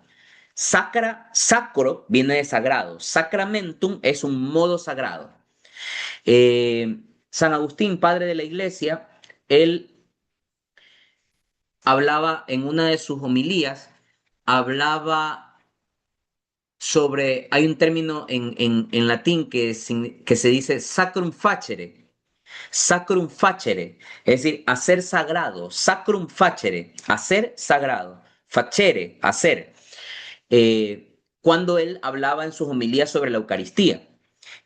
Sacro viene de sagrado. Sacramentum es un modo sagrado. San Agustín, padre de la iglesia, él hablaba en una de sus homilías, hablaba sobre, hay un término en latín que se dice sacrum facere, es decir, hacer sagrado, sacrum facere, hacer sagrado, facere, hacer. Cuando él hablaba en sus homilías sobre la Eucaristía,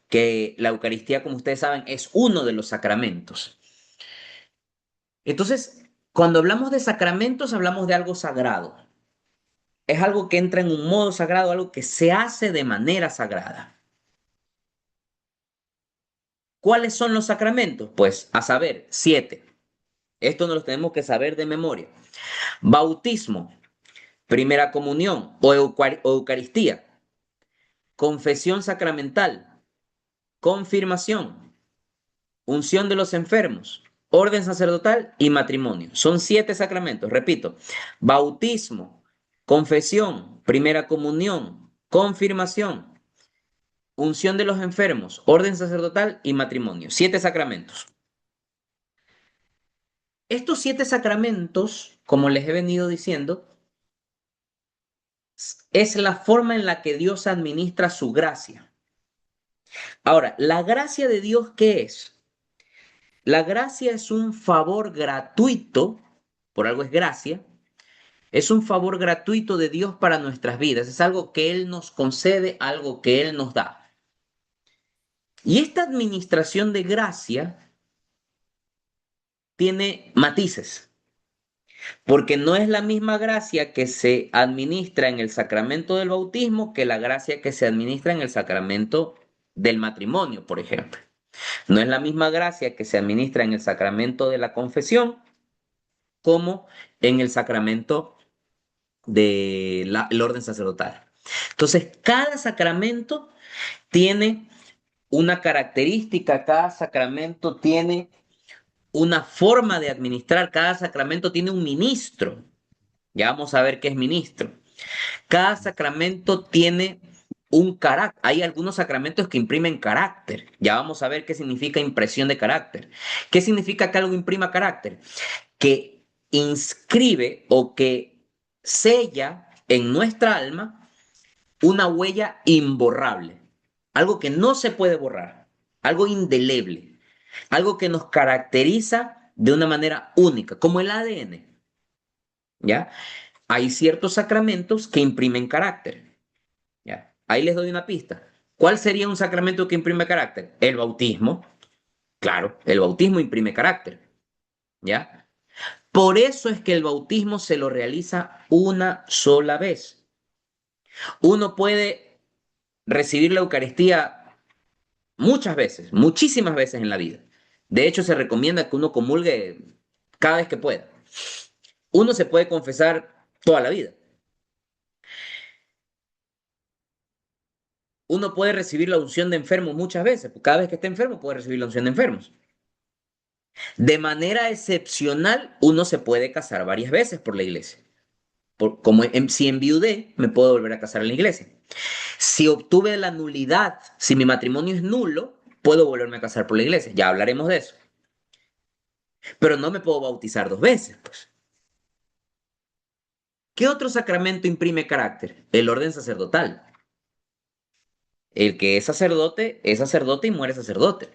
que la Eucaristía, como ustedes saben, es uno de los sacramentos. Entonces, cuando hablamos de sacramentos, hablamos de algo sagrado. Es algo que entra en un modo sagrado, algo que se hace de manera sagrada. ¿Cuáles son los sacramentos? Pues a saber, 7. Esto nos los tenemos que saber de memoria. Bautismo, primera comunión o Eucaristía, confesión sacramental, confirmación, unción de los enfermos, orden sacerdotal y matrimonio. Son 7 sacramentos, repito, bautismo, confesión, primera comunión, confirmación, unción de los enfermos, orden sacerdotal y matrimonio. 7 sacramentos. Estos 7 sacramentos, como les he venido diciendo, es la forma en la que Dios administra su gracia. Ahora, ¿la gracia de Dios qué es? La gracia es un favor gratuito, por algo es gracia, es un favor gratuito de Dios para nuestras vidas, es algo que Él nos concede, algo que Él nos da. Y esta administración de gracia tiene matices, porque no es la misma gracia que se administra en el sacramento del bautismo que la gracia que se administra en el sacramento del matrimonio, por ejemplo. No es la misma gracia que se administra en el sacramento de la confesión como en el sacramento del orden sacerdotal. Entonces, cada sacramento tiene una característica, cada sacramento tiene una forma de administrar, cada sacramento tiene un ministro. Ya vamos a ver qué es ministro. Cada sacramento tiene un carácter. Hay algunos sacramentos que imprimen carácter. Ya vamos a ver qué significa impresión de carácter. ¿Qué significa que algo imprima carácter? Que inscribe o que sella en nuestra alma una huella imborrable. Algo que no se puede borrar. Algo indeleble. Algo que nos caracteriza de una manera única, como el ADN. ¿Ya? Hay ciertos sacramentos que imprimen carácter. ¿Ya? Ahí les doy una pista. ¿Cuál sería un sacramento que imprime carácter? El bautismo. Claro, el bautismo imprime carácter. ¿Ya? Por eso es que el bautismo se lo realiza una sola vez. Uno puede recibir la Eucaristía muchas veces, muchísimas veces en la vida. De hecho, se recomienda que uno comulgue cada vez que pueda. Uno se puede confesar toda la vida. Uno puede recibir la unción de enfermos muchas veces, porque cada vez que esté enfermo puede recibir la unción de enfermos. De manera excepcional, uno se puede casar varias veces por la iglesia. Si enviudé, me puedo volver a casar en la iglesia. Si obtuve la nulidad, si mi matrimonio es nulo, puedo volverme a casar por la iglesia. Ya hablaremos de eso. Pero no me puedo bautizar 2 veces, pues. ¿Qué otro sacramento imprime carácter? El orden sacerdotal. El que es sacerdote y muere sacerdote.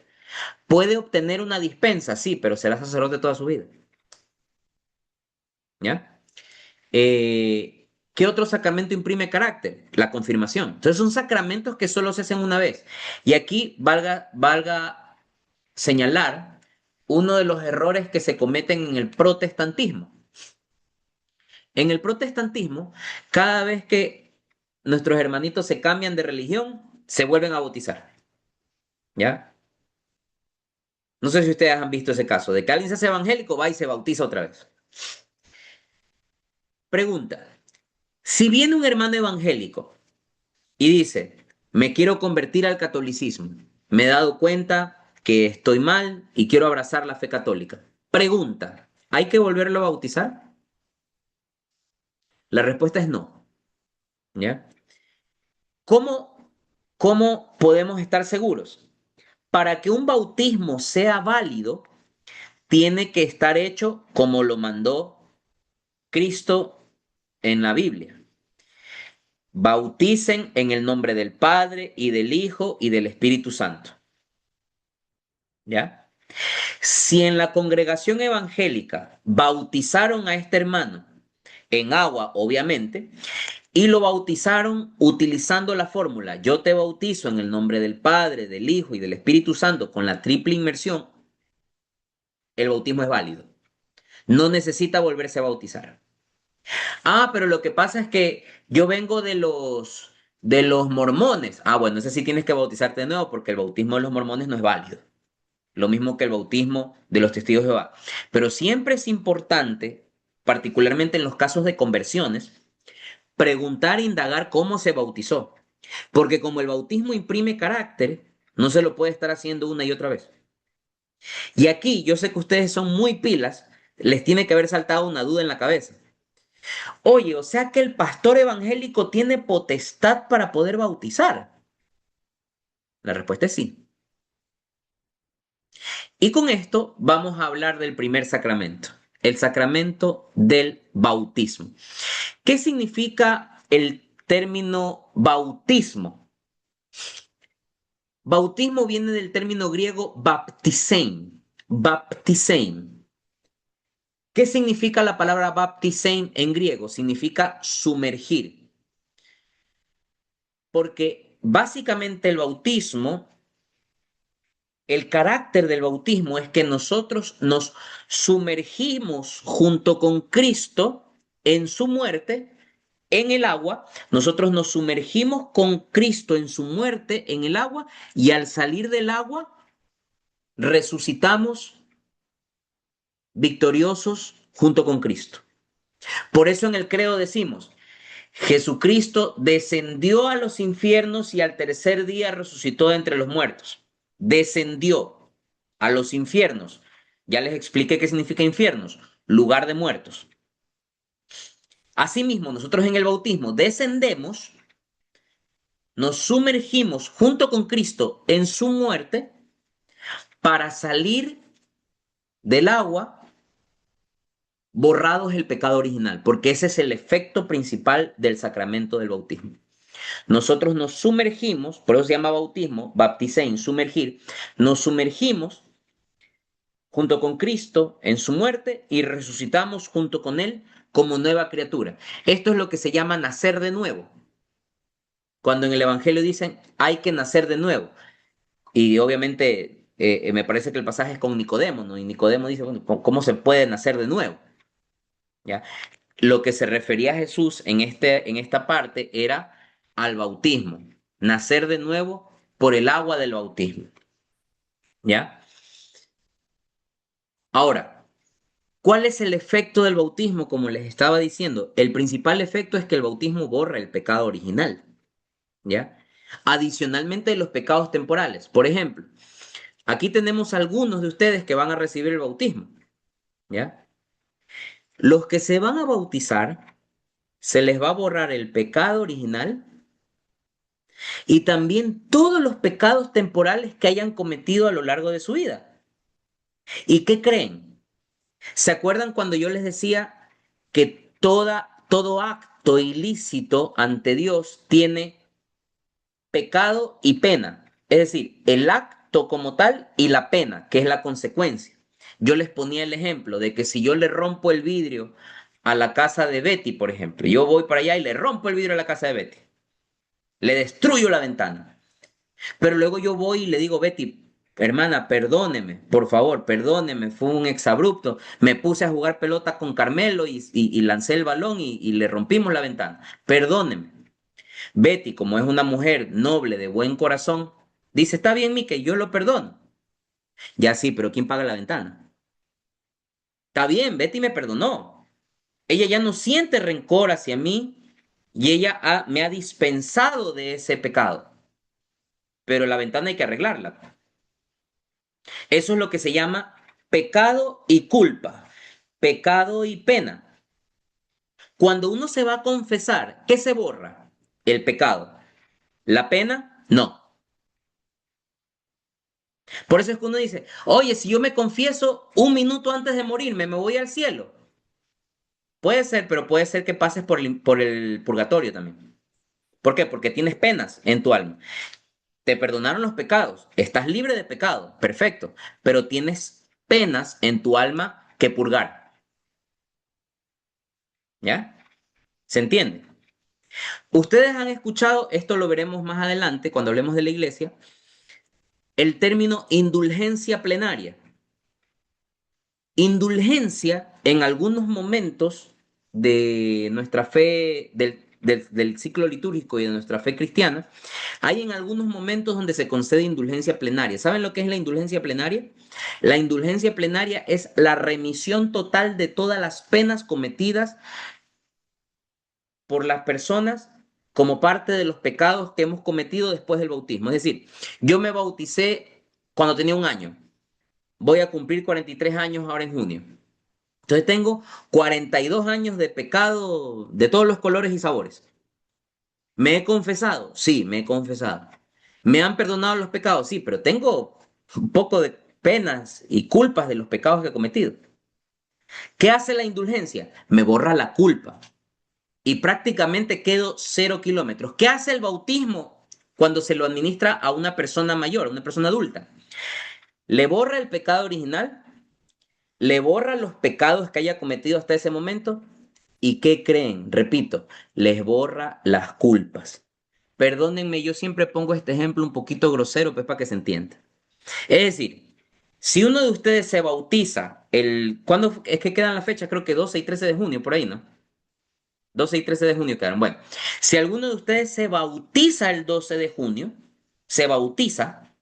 Puede obtener una dispensa, sí, pero será sacerdote toda su vida. ¿Ya? ¿Qué otro sacramento imprime carácter? La confirmación. Entonces son sacramentos que solo se hacen una vez. Y aquí valga señalar uno de los errores que se cometen en el protestantismo. En el protestantismo, cada vez que nuestros hermanitos se cambian de religión, se vuelven a bautizar. ¿Ya? No sé si ustedes han visto ese caso, de que alguien se hace evangélico, va y se bautiza otra vez. Pregunta, si viene un hermano evangélico y dice, me quiero convertir al catolicismo, me he dado cuenta que estoy mal y quiero abrazar la fe católica. Pregunta, ¿hay que volverlo a bautizar? La respuesta es no. ¿Ya? ¿Cómo podemos estar seguros? Para que un bautismo sea válido, tiene que estar hecho como lo mandó Cristo en la Biblia. Bauticen en el nombre del Padre y del Hijo y del Espíritu Santo. ¿Ya? Si en la congregación evangélica bautizaron a este hermano en agua, obviamente, y lo bautizaron utilizando la fórmula, yo te bautizo en el nombre del Padre, del Hijo y del Espíritu Santo con la triple inmersión, el bautismo es válido. No necesita volverse a bautizar. Ah, pero lo que pasa es que yo vengo de los mormones. Ah, bueno, ese sí tienes que bautizarte de nuevo porque el bautismo de los mormones no es válido. Lo mismo que el bautismo de los testigos de Jehová. Pero siempre es importante, particularmente en los casos de conversiones, preguntar e indagar cómo se bautizó. Porque como el bautismo imprime carácter, no se lo puede estar haciendo una y otra vez. Y aquí yo sé que ustedes son muy pilas, les tiene que haber saltado una duda en la cabeza. Oye, o sea que el pastor evangélico tiene potestad para poder bautizar. La respuesta es sí. Y con esto vamos a hablar del primer sacramento, el sacramento del bautismo. ¿Qué significa el término bautismo? Bautismo viene del término griego baptisein. Baptisein. ¿Qué significa la palabra baptisein en griego? Significa sumergir. Porque básicamente el bautismo, el carácter del bautismo es que nosotros nos sumergimos junto con Cristo en su muerte en el agua, nosotros nos sumergimos con Cristo en su muerte en el agua y al salir del agua resucitamos victoriosos junto con Cristo. Por eso en el credo decimos, Jesucristo descendió a los infiernos y al tercer día resucitó de entre los muertos. Descendió a los infiernos. Ya les expliqué qué significa infiernos, lugar de muertos. Asimismo, nosotros en el bautismo descendemos, nos sumergimos junto con Cristo en su muerte para salir del agua borrados el pecado original, porque ese es el efecto principal del sacramento del bautismo. Nosotros nos sumergimos, por eso se llama bautismo, baptisein, sumergir, nos sumergimos junto con Cristo en su muerte y resucitamos junto con Él como nueva criatura. Esto es lo que se llama nacer de nuevo. Cuando en el Evangelio dicen hay que nacer de nuevo. Y obviamente me parece que el pasaje es con Nicodemo, ¿no? Y Nicodemo dice, bueno, ¿cómo se puede nacer de nuevo? ¿Ya? Lo que se refería a Jesús en esta parte era al bautismo, nacer de nuevo por el agua del bautismo. ¿Ya? Ahora, ¿cuál es el efecto del bautismo? Como les estaba diciendo, el principal efecto es que el bautismo borra el pecado original. ¿Ya? Adicionalmente, los pecados temporales. Por ejemplo, aquí tenemos algunos de ustedes que van a recibir el bautismo. ¿Ya? Los que se van a bautizar, se les va a borrar el pecado original y también todos los pecados temporales que hayan cometido a lo largo de su vida. ¿Y qué creen? ¿Se acuerdan cuando yo les decía que todo acto ilícito ante Dios tiene pecado y pena? Es decir, el acto como tal y la pena, que es la consecuencia. Yo les ponía el ejemplo de que si yo le rompo el vidrio a la casa de Betty, por ejemplo, yo voy para allá y le rompo el vidrio a la casa de Betty, le destruyo la ventana, pero luego yo voy y le digo, Betty, hermana, perdóneme, por favor, perdóneme, fue un exabrupto, me puse a jugar pelota con Carmelo y lancé el balón y le rompimos la ventana, perdóneme. Betty, como es una mujer noble, de buen corazón, dice, está bien, Mike, yo lo perdono. Ya sí, pero ¿quién paga la ventana? Está bien, Betty me perdonó. Ella ya no siente rencor hacia mí y me ha dispensado de ese pecado. Pero la ventana hay que arreglarla. Eso es lo que se llama pecado y culpa, pecado y pena. Cuando uno se va a confesar, ¿qué se borra? El pecado. La pena, no. Por eso es que uno dice, oye, si yo me confieso un minuto antes de morirme, me voy al cielo. Puede ser, pero puede ser que pases por el purgatorio también. ¿Por qué? Porque tienes penas en tu alma. Te perdonaron los pecados, estás libre de pecado, perfecto, pero tienes penas en tu alma que purgar. ¿Ya? ¿Se entiende? Ustedes han escuchado, esto lo veremos más adelante cuando hablemos de la iglesia, el término indulgencia plenaria. Indulgencia en algunos momentos de nuestra fe, del ciclo litúrgico y de nuestra fe cristiana, hay en algunos momentos donde se concede indulgencia plenaria. ¿Saben lo que es la indulgencia plenaria? La indulgencia plenaria es la remisión total de todas las penas cometidas por las personas como parte de los pecados que hemos cometido después del bautismo. Es decir, yo me bauticé cuando tenía 1 año. Voy a cumplir 43 años ahora en junio. Entonces tengo 42 años de pecado de todos los colores y sabores. ¿Me he confesado? Sí, me he confesado. ¿Me han perdonado los pecados? Sí, pero tengo un poco de penas y culpas de los pecados que he cometido. ¿Qué hace la indulgencia? Me borra la culpa y prácticamente quedo 0 kilómetros. ¿Qué hace el bautismo cuando se lo administra a una persona mayor, a una persona adulta? Le borra el pecado original, le borra los pecados que haya cometido hasta ese momento. ¿Y qué creen? Repito, les borra las culpas. Perdónenme, yo siempre pongo este ejemplo un poquito grosero, pues para que se entienda. Es decir, si uno de ustedes se bautiza ¿cuándo es que quedan las fechas? Creo que 12 y 13 de junio, por ahí, ¿no? 12 y 13 de junio quedan. Bueno, si alguno de ustedes se bautiza el 12 de junio, se bautiza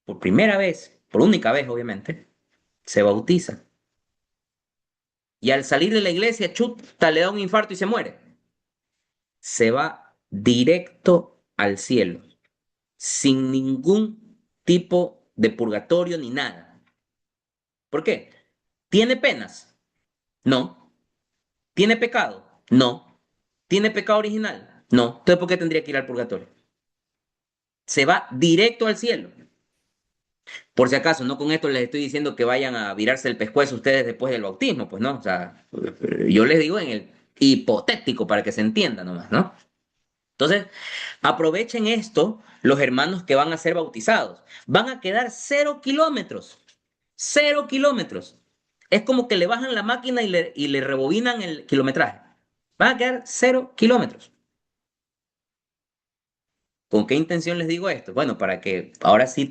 por primera vez, por única vez, obviamente, se bautiza. Y al salir de la iglesia, chuta, le da un infarto y se muere. Se va directo al cielo, sin ningún tipo de purgatorio ni nada. ¿Por qué? ¿Tiene penas? No. ¿Tiene pecado? No. ¿Tiene pecado original? No. Entonces, ¿por qué tendría que ir al purgatorio? Se va directo al cielo. Por si acaso, no con esto les estoy diciendo que vayan a virarse el pescuezo ustedes después del bautismo, pues no. O sea, yo les digo en el hipotético para que se entienda nomás, ¿no? Entonces, aprovechen esto los hermanos que van a ser bautizados. Van a quedar 0 kilómetros. 0 kilómetros. Es como que le bajan la máquina y le rebobinan el kilometraje. Van a quedar 0 kilómetros. ¿Con qué intención les digo esto? Bueno, para que ahora sí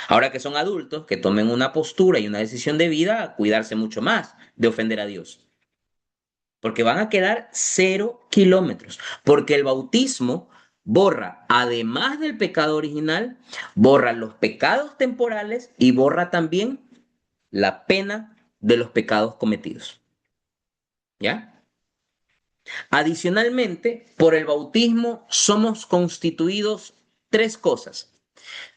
ahora que son adultos, que tomen una postura y una decisión de vida a cuidarse mucho más de ofender a Dios. Porque van a quedar 0 kilómetros. Porque el bautismo borra, además del pecado original, borra los pecados temporales y borra también la pena de los pecados cometidos. ¿Ya? Adicionalmente, por el bautismo somos constituidos tres cosas: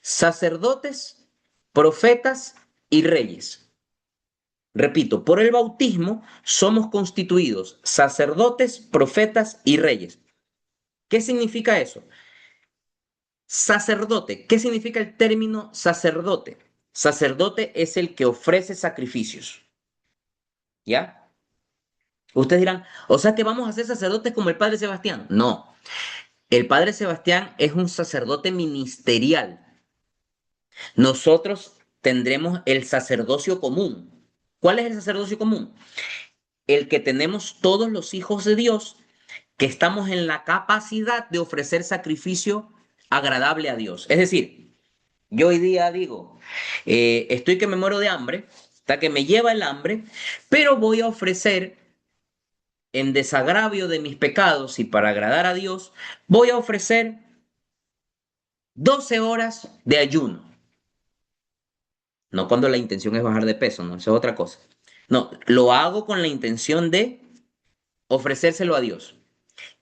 sacerdotes, profetas y reyes. Repito, por el bautismo somos constituidos sacerdotes, profetas y reyes. ¿Qué significa eso? Sacerdote. ¿Qué significa el término sacerdote? Sacerdote es el que ofrece sacrificios. ¿Ya? Ustedes dirán, o sea que vamos a ser sacerdotes como el Padre Sebastián. No, el Padre Sebastián es un sacerdote ministerial. Nosotros tendremos el sacerdocio común. ¿Cuál es el sacerdocio común? El que tenemos todos los hijos de Dios, que estamos en la capacidad de ofrecer sacrificio agradable a Dios. Es decir, yo hoy día digo, estoy que me muero de hambre, hasta que me lleva el hambre, pero voy a ofrecer en desagravio de mis pecados y para agradar a Dios, voy a ofrecer 12 horas de ayuno. No cuando la intención es bajar de peso, no, eso es otra cosa. No, lo hago con la intención de ofrecérselo a Dios.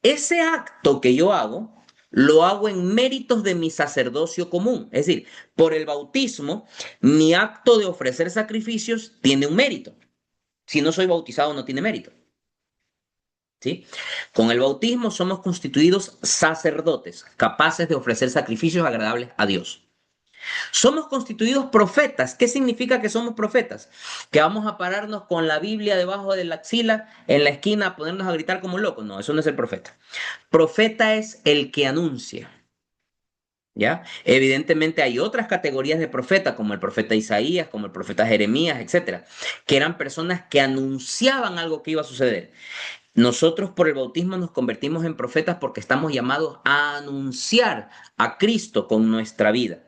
Ese acto que yo hago, lo hago en méritos de mi sacerdocio común. Es decir, por el bautismo, mi acto de ofrecer sacrificios tiene un mérito. Si no soy bautizado, no tiene mérito. ¿Sí? Con el bautismo somos constituidos sacerdotes, capaces de ofrecer sacrificios agradables a Dios. Somos constituidos profetas. ¿Qué significa que somos profetas? Que vamos a pararnos con la Biblia debajo de la axila, en la esquina, a ponernos a gritar como locos. No, eso no es el profeta. Profeta es el que anuncia. ¿Ya? Evidentemente hay otras categorías de profeta, como el profeta Isaías, como el profeta Jeremías, etcétera, que eran personas que anunciaban algo que iba a suceder. Nosotros por el bautismo nos convertimos en profetas porque estamos llamados a anunciar a Cristo con nuestra vida.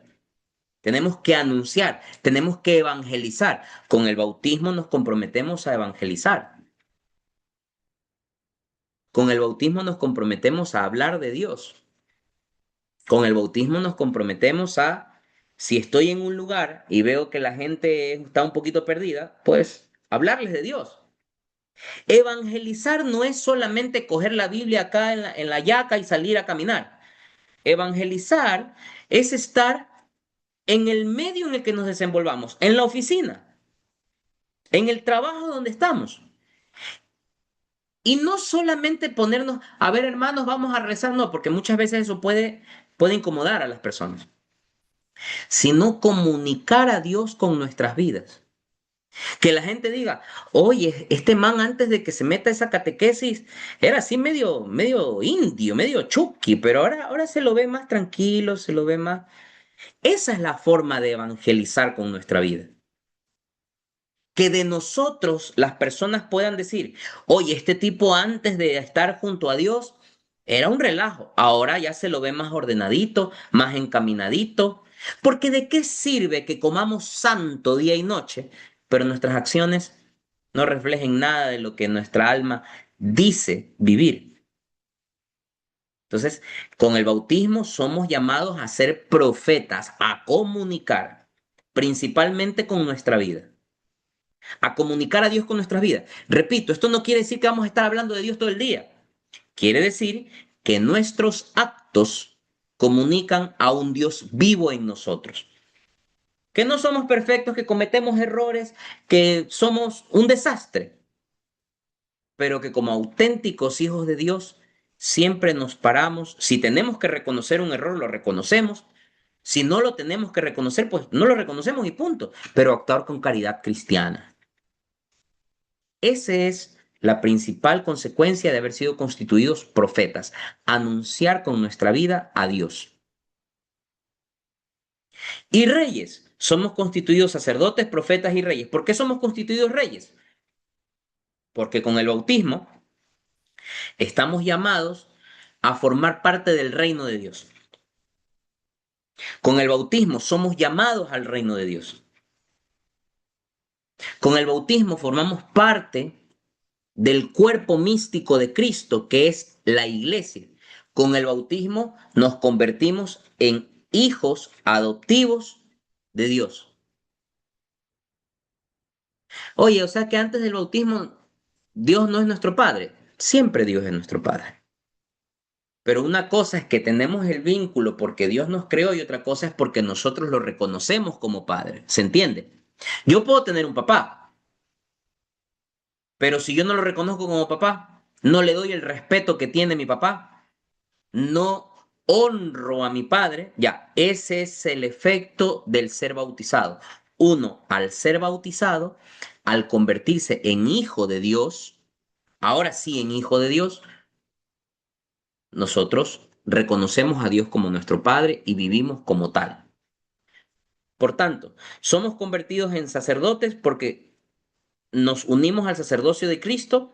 Tenemos que anunciar, tenemos que evangelizar. Con el bautismo nos comprometemos a evangelizar. Con el bautismo nos comprometemos a hablar de Dios. Con el bautismo nos comprometemos si estoy en un lugar y veo que la gente está un poquito perdida, pues hablarles de Dios. Evangelizar no es solamente coger la Biblia acá en la yaca y salir a caminar. Evangelizar es estar en el medio en el que nos desenvolvamos, en la oficina, en el trabajo donde estamos. Y no solamente ponernos, a ver, hermanos, vamos a rezar, no, porque muchas veces eso puede incomodar a las personas, sino comunicar a Dios con nuestras vidas. Que la gente diga, oye, este man antes de que se meta a esa catequesis era así medio indio, medio chucky, pero ahora se lo ve más tranquilo, se lo ve más. Esa es la forma de evangelizar con nuestra vida. Que de nosotros las personas puedan decir, oye, este tipo antes de estar junto a Dios era un relajo, ahora ya se lo ve más ordenadito, más encaminadito, porque ¿de qué sirve que comamos santo día y noche, pero nuestras acciones no reflejen nada de lo que nuestra alma dice vivir? Entonces, con el bautismo somos llamados a ser profetas, a comunicar, principalmente con nuestra vida, a comunicar a Dios con nuestras vidas. Repito, esto no quiere decir que vamos a estar hablando de Dios todo el día. Quiere decir que nuestros actos comunican a un Dios vivo en nosotros. Que no somos perfectos, que cometemos errores, que somos un desastre, pero que como auténticos hijos de Dios siempre nos paramos. Si tenemos que reconocer un error, lo reconocemos. Si no lo tenemos que reconocer, pues no lo reconocemos y punto. Pero actuar con caridad cristiana. Esa es la principal consecuencia de haber sido constituidos profetas, anunciar con nuestra vida a Dios. Y reyes, somos constituidos sacerdotes, profetas y reyes. ¿Por qué somos constituidos reyes? Porque con el bautismo estamos llamados a formar parte del reino de Dios. Con el bautismo somos llamados al reino de Dios. Con el bautismo formamos parte del cuerpo místico de Cristo, que es la iglesia. Con el bautismo nos convertimos en hijos adoptivos de Dios. Oye, o sea que antes del bautismo Dios no es nuestro Padre. Siempre Dios es nuestro Padre. Pero una cosa es que tenemos el vínculo porque Dios nos creó y otra cosa es porque nosotros lo reconocemos como Padre. ¿Se entiende? Yo puedo tener un papá, pero si yo no lo reconozco como papá, no le doy el respeto que tiene mi papá, no honro a mi padre, ya, ese es el efecto del ser bautizado. Uno, al ser bautizado, al convertirse en hijo de Dios, ahora sí en hijo de Dios, nosotros reconocemos a Dios como nuestro Padre y vivimos como tal. Por tanto, somos convertidos en sacerdotes porque nos unimos al sacerdocio de Cristo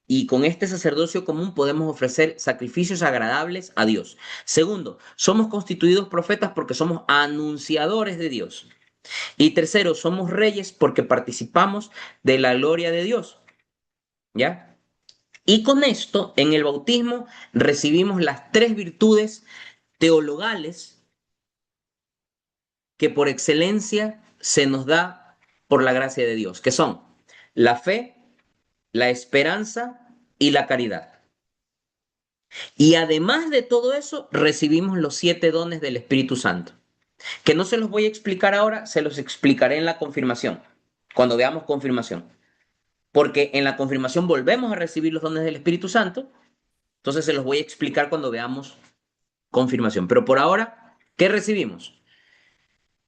y con este sacerdocio común podemos ofrecer sacrificios agradables a Dios. Segundo, somos constituidos profetas porque somos anunciadores de Dios. Y tercero, somos reyes porque participamos de la gloria de Dios. ¿Ya? Y con esto, en el bautismo, recibimos las tres virtudes teologales que por excelencia se nos da por la gracia de Dios, que son la fe, la esperanza y la caridad. Y además de todo eso, recibimos los 7 dones del Espíritu Santo, que no se los voy a explicar ahora, se los explicaré en la confirmación, cuando veamos confirmación. Porque en la confirmación volvemos a recibir los dones del Espíritu Santo, entonces se los voy a explicar cuando veamos confirmación. Pero por ahora, ¿qué recibimos?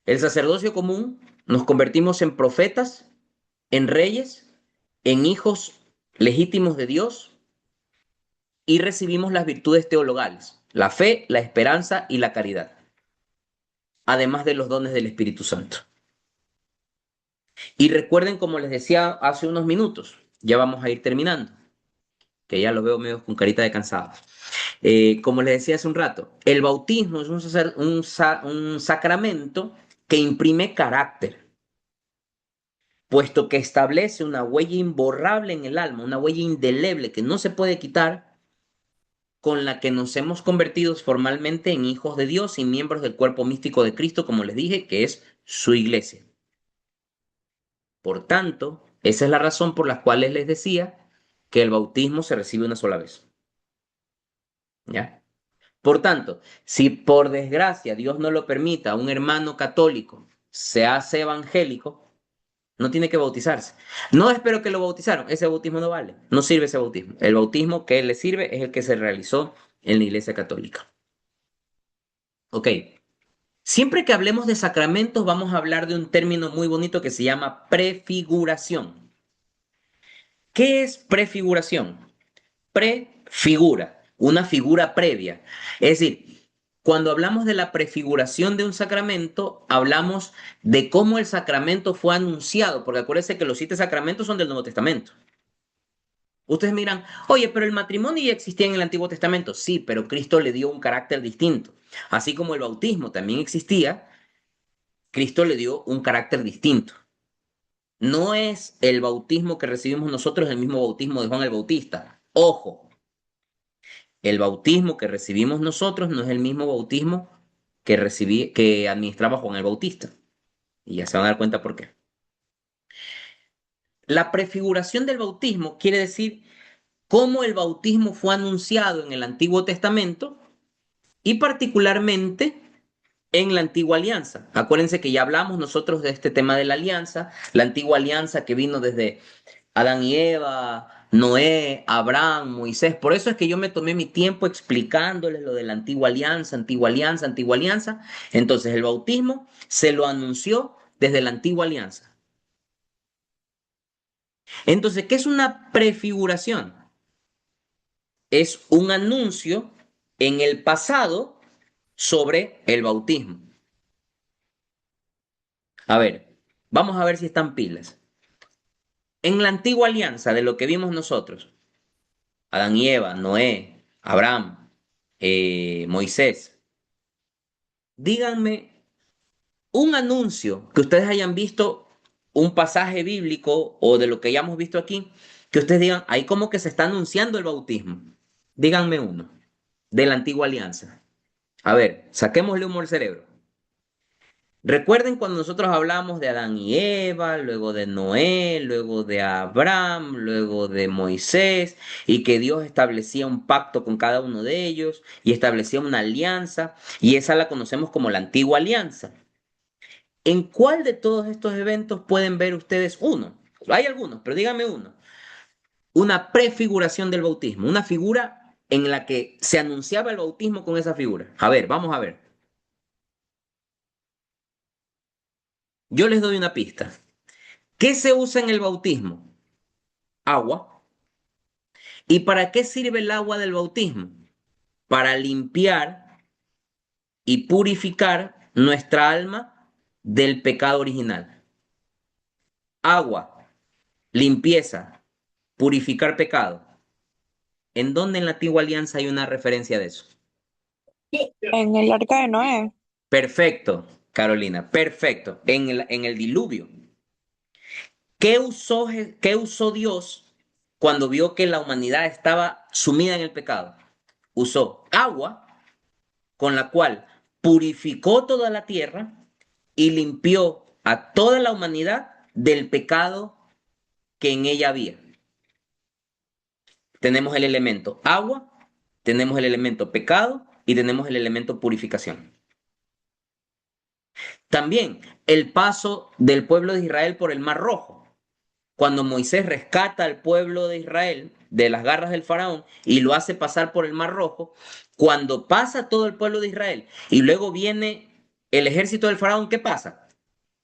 El sacerdocio común, nos convertimos en profetas, en reyes, en hijos legítimos de Dios y recibimos las virtudes teologales, la fe, la esperanza y la caridad, además de los dones del Espíritu Santo. Y recuerden, como les decía hace unos minutos, ya vamos a ir terminando, que ya lo veo medio con carita de cansado. Como les decía hace un rato, el bautismo es un sacramento que imprime carácter, puesto que establece una huella imborrable en el alma, una huella indeleble que no se puede quitar, con la que nos hemos convertido formalmente en hijos de Dios y miembros del cuerpo místico de Cristo, como les dije, que es su iglesia. Por tanto, esa es la razón por la cual les decía que el bautismo se recibe una sola vez. ¿Ya? Por tanto, si por desgracia Dios no lo permita, un hermano católico se hace evangélico, no tiene que bautizarse. No espero que lo bautizaron, ese bautismo no vale, no sirve ese bautismo. El bautismo que le sirve es el que se realizó en la Iglesia Católica. Ok, siempre que hablemos de sacramentos vamos a hablar de un término muy bonito que se llama prefiguración. ¿Qué es prefiguración? Prefigura, una figura previa. Es decir, cuando hablamos de la prefiguración de un sacramento, hablamos de cómo el sacramento fue anunciado, porque acuérdense que los 7 sacramentos son del Nuevo Testamento. Ustedes miran, oye, pero el matrimonio ya existía en el Antiguo Testamento. Sí, pero Cristo le dio un carácter distinto. Así como el bautismo también existía, Cristo le dio un carácter distinto. No es el bautismo que recibimos nosotros el mismo bautismo de Juan el Bautista. Ojo, el bautismo que recibimos nosotros no es el mismo bautismo que administraba Juan el Bautista. Y ya se van a dar cuenta por qué. La prefiguración del bautismo quiere decir cómo el bautismo fue anunciado en el Antiguo Testamento y particularmente en la Antigua Alianza. Acuérdense que ya hablamos nosotros de este tema de la Antigua Alianza que vino desde Adán y Eva, Noé, Abraham, Moisés. Por eso es que yo me tomé mi tiempo explicándoles lo de la Antigua Alianza, Antigua Alianza, Antigua Alianza. Entonces el bautismo se lo anunció desde la Antigua Alianza. Entonces, ¿qué es una prefiguración? Es un anuncio en el pasado sobre el bautismo. A ver, vamos a ver si están pilas. En la Antigua Alianza, de lo que vimos nosotros, Adán y Eva, Noé, Abraham, Moisés, díganme un anuncio que ustedes hayan visto, un pasaje bíblico o de lo que hayamos visto aquí, que ustedes digan, ahí como que se está anunciando el bautismo. Díganme uno, de la Antigua Alianza. A ver, saquémosle humo al cerebro. Recuerden cuando nosotros hablamos de Adán y Eva, luego de Noé, luego de Abraham, luego de Moisés, y que Dios establecía un pacto con cada uno de ellos y establecía una alianza, y esa la conocemos como la Antigua Alianza. ¿En cuál de todos estos eventos pueden ver ustedes uno? Hay algunos, pero díganme uno. Una prefiguración del bautismo, una figura en la que se anunciaba el bautismo con esa figura. A ver, vamos a ver. Yo les doy una pista. ¿Qué se usa en el bautismo? Agua. ¿Y para qué sirve el agua del bautismo? Para limpiar y purificar nuestra alma del pecado original. Agua, limpieza, purificar pecado. ¿En dónde en la antigua alianza hay una referencia de eso? En el arca de Noé. Perfecto, Carolina, perfecto. En el diluvio. ¿Qué usó Dios cuando vio que la humanidad estaba sumida en el pecado? Usó agua con la cual purificó toda la tierra y limpió a toda la humanidad del pecado que en ella había. Tenemos el elemento agua, tenemos el elemento pecado y tenemos el elemento purificación. También el paso del pueblo de Israel por el Mar Rojo. Cuando Moisés rescata al pueblo de Israel de las garras del faraón y lo hace pasar por el Mar Rojo, cuando pasa todo el pueblo de Israel y luego viene el ejército del faraón, ¿qué pasa?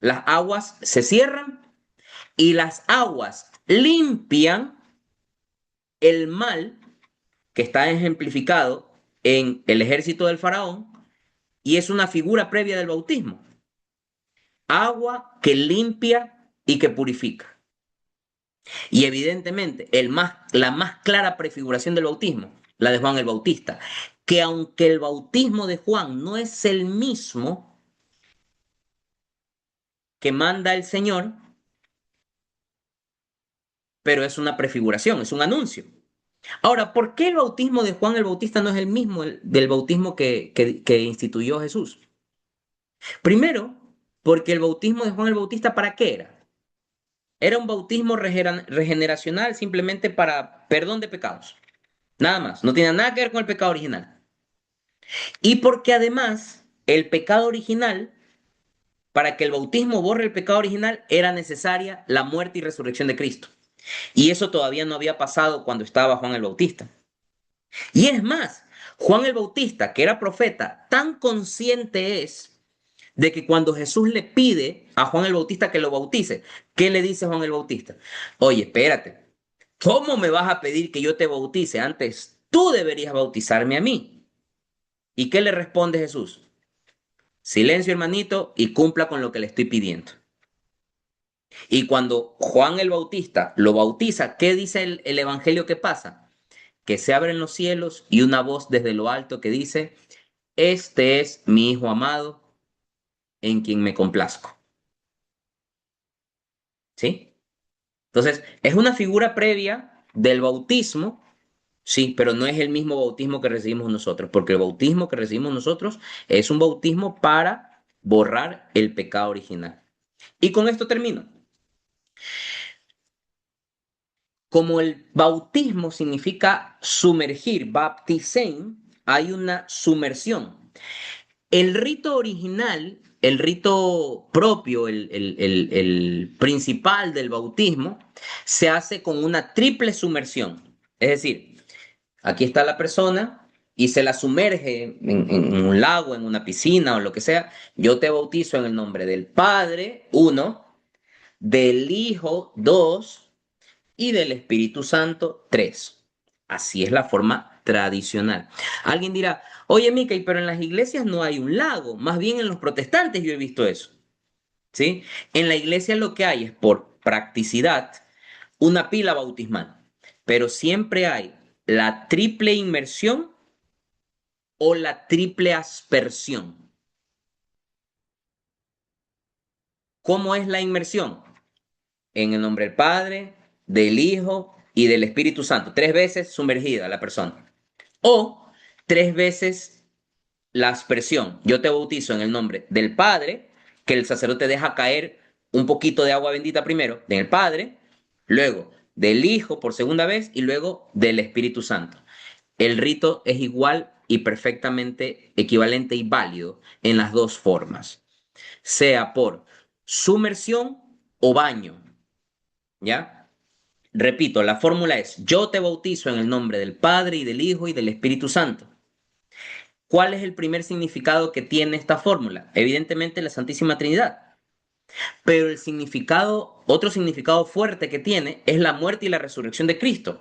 Las aguas se cierran y las aguas limpian el mal que está ejemplificado en el ejército del faraón y es una figura previa del bautismo. Agua que limpia y que purifica. Y evidentemente la más clara prefiguración del bautismo, la de Juan el Bautista, que aunque el bautismo de Juan no es el mismo que manda el Señor, pero es una prefiguración, es un anuncio. Ahora, ¿por qué el bautismo de Juan el Bautista no es el mismo del bautismo que instituyó Jesús? Primero, porque el bautismo de Juan el Bautista, ¿para qué era? Era un bautismo regeneracional simplemente para perdón de pecados. Nada más. No tiene nada que ver con el pecado original. Y porque además el pecado original, para que el bautismo borre el pecado original, era necesaria la muerte y resurrección de Cristo. Y eso todavía no había pasado cuando estaba Juan el Bautista. Y es más, Juan el Bautista, que era profeta, tan consciente es de que cuando Jesús le pide a Juan el Bautista que lo bautice, ¿qué le dice Juan el Bautista? Oye, espérate, ¿cómo me vas a pedir que yo te bautice? Antes tú deberías bautizarme a mí. ¿Y qué le responde Jesús? Silencio, hermanito, y cumpla con lo que le estoy pidiendo. Y cuando Juan el Bautista lo bautiza, ¿qué dice el Evangelio que pasa? Que se abren los cielos y una voz desde lo alto que dice, este es mi Hijo amado, en quien me complazco. ¿Sí? Entonces, es una figura previa del bautismo, sí, pero no es el mismo bautismo que recibimos nosotros, porque el bautismo que recibimos nosotros es un bautismo para borrar el pecado original. Y con esto termino. Como el bautismo significa sumergir, baptizein, hay una sumersión. El rito original, el rito propio, el principal del bautismo, se hace con una triple sumersión. Es decir, aquí está la persona y se la sumerge en un lago, en una piscina o lo que sea. Yo te bautizo en el nombre del Padre, uno, del Hijo, dos, y del Espíritu Santo, tres. Así es la forma tradicional. Alguien dirá, oye, Mickey, pero en las iglesias no hay un lago, más bien en los protestantes yo he visto eso, ¿sí? En la iglesia lo que hay es, por practicidad, una pila bautismal, pero siempre hay la triple inmersión o la triple aspersión. ¿Cómo es la inmersión? En el nombre del Padre, del Hijo y del Espíritu Santo. Tres veces sumergida la persona. O tres veces la aspersión. Yo te bautizo en el nombre del Padre, que el sacerdote deja caer un poquito de agua bendita primero, del Padre, luego del Hijo por segunda vez y luego del Espíritu Santo. El rito es igual y perfectamente equivalente y válido en las dos formas, sea por sumersión o baño, ¿ya? Repito, la fórmula es, yo te bautizo en el nombre del Padre y del Hijo y del Espíritu Santo. ¿Cuál es el primer significado que tiene esta fórmula? Evidentemente la Santísima Trinidad. Pero el significado, otro significado fuerte que tiene es la muerte y la resurrección de Cristo.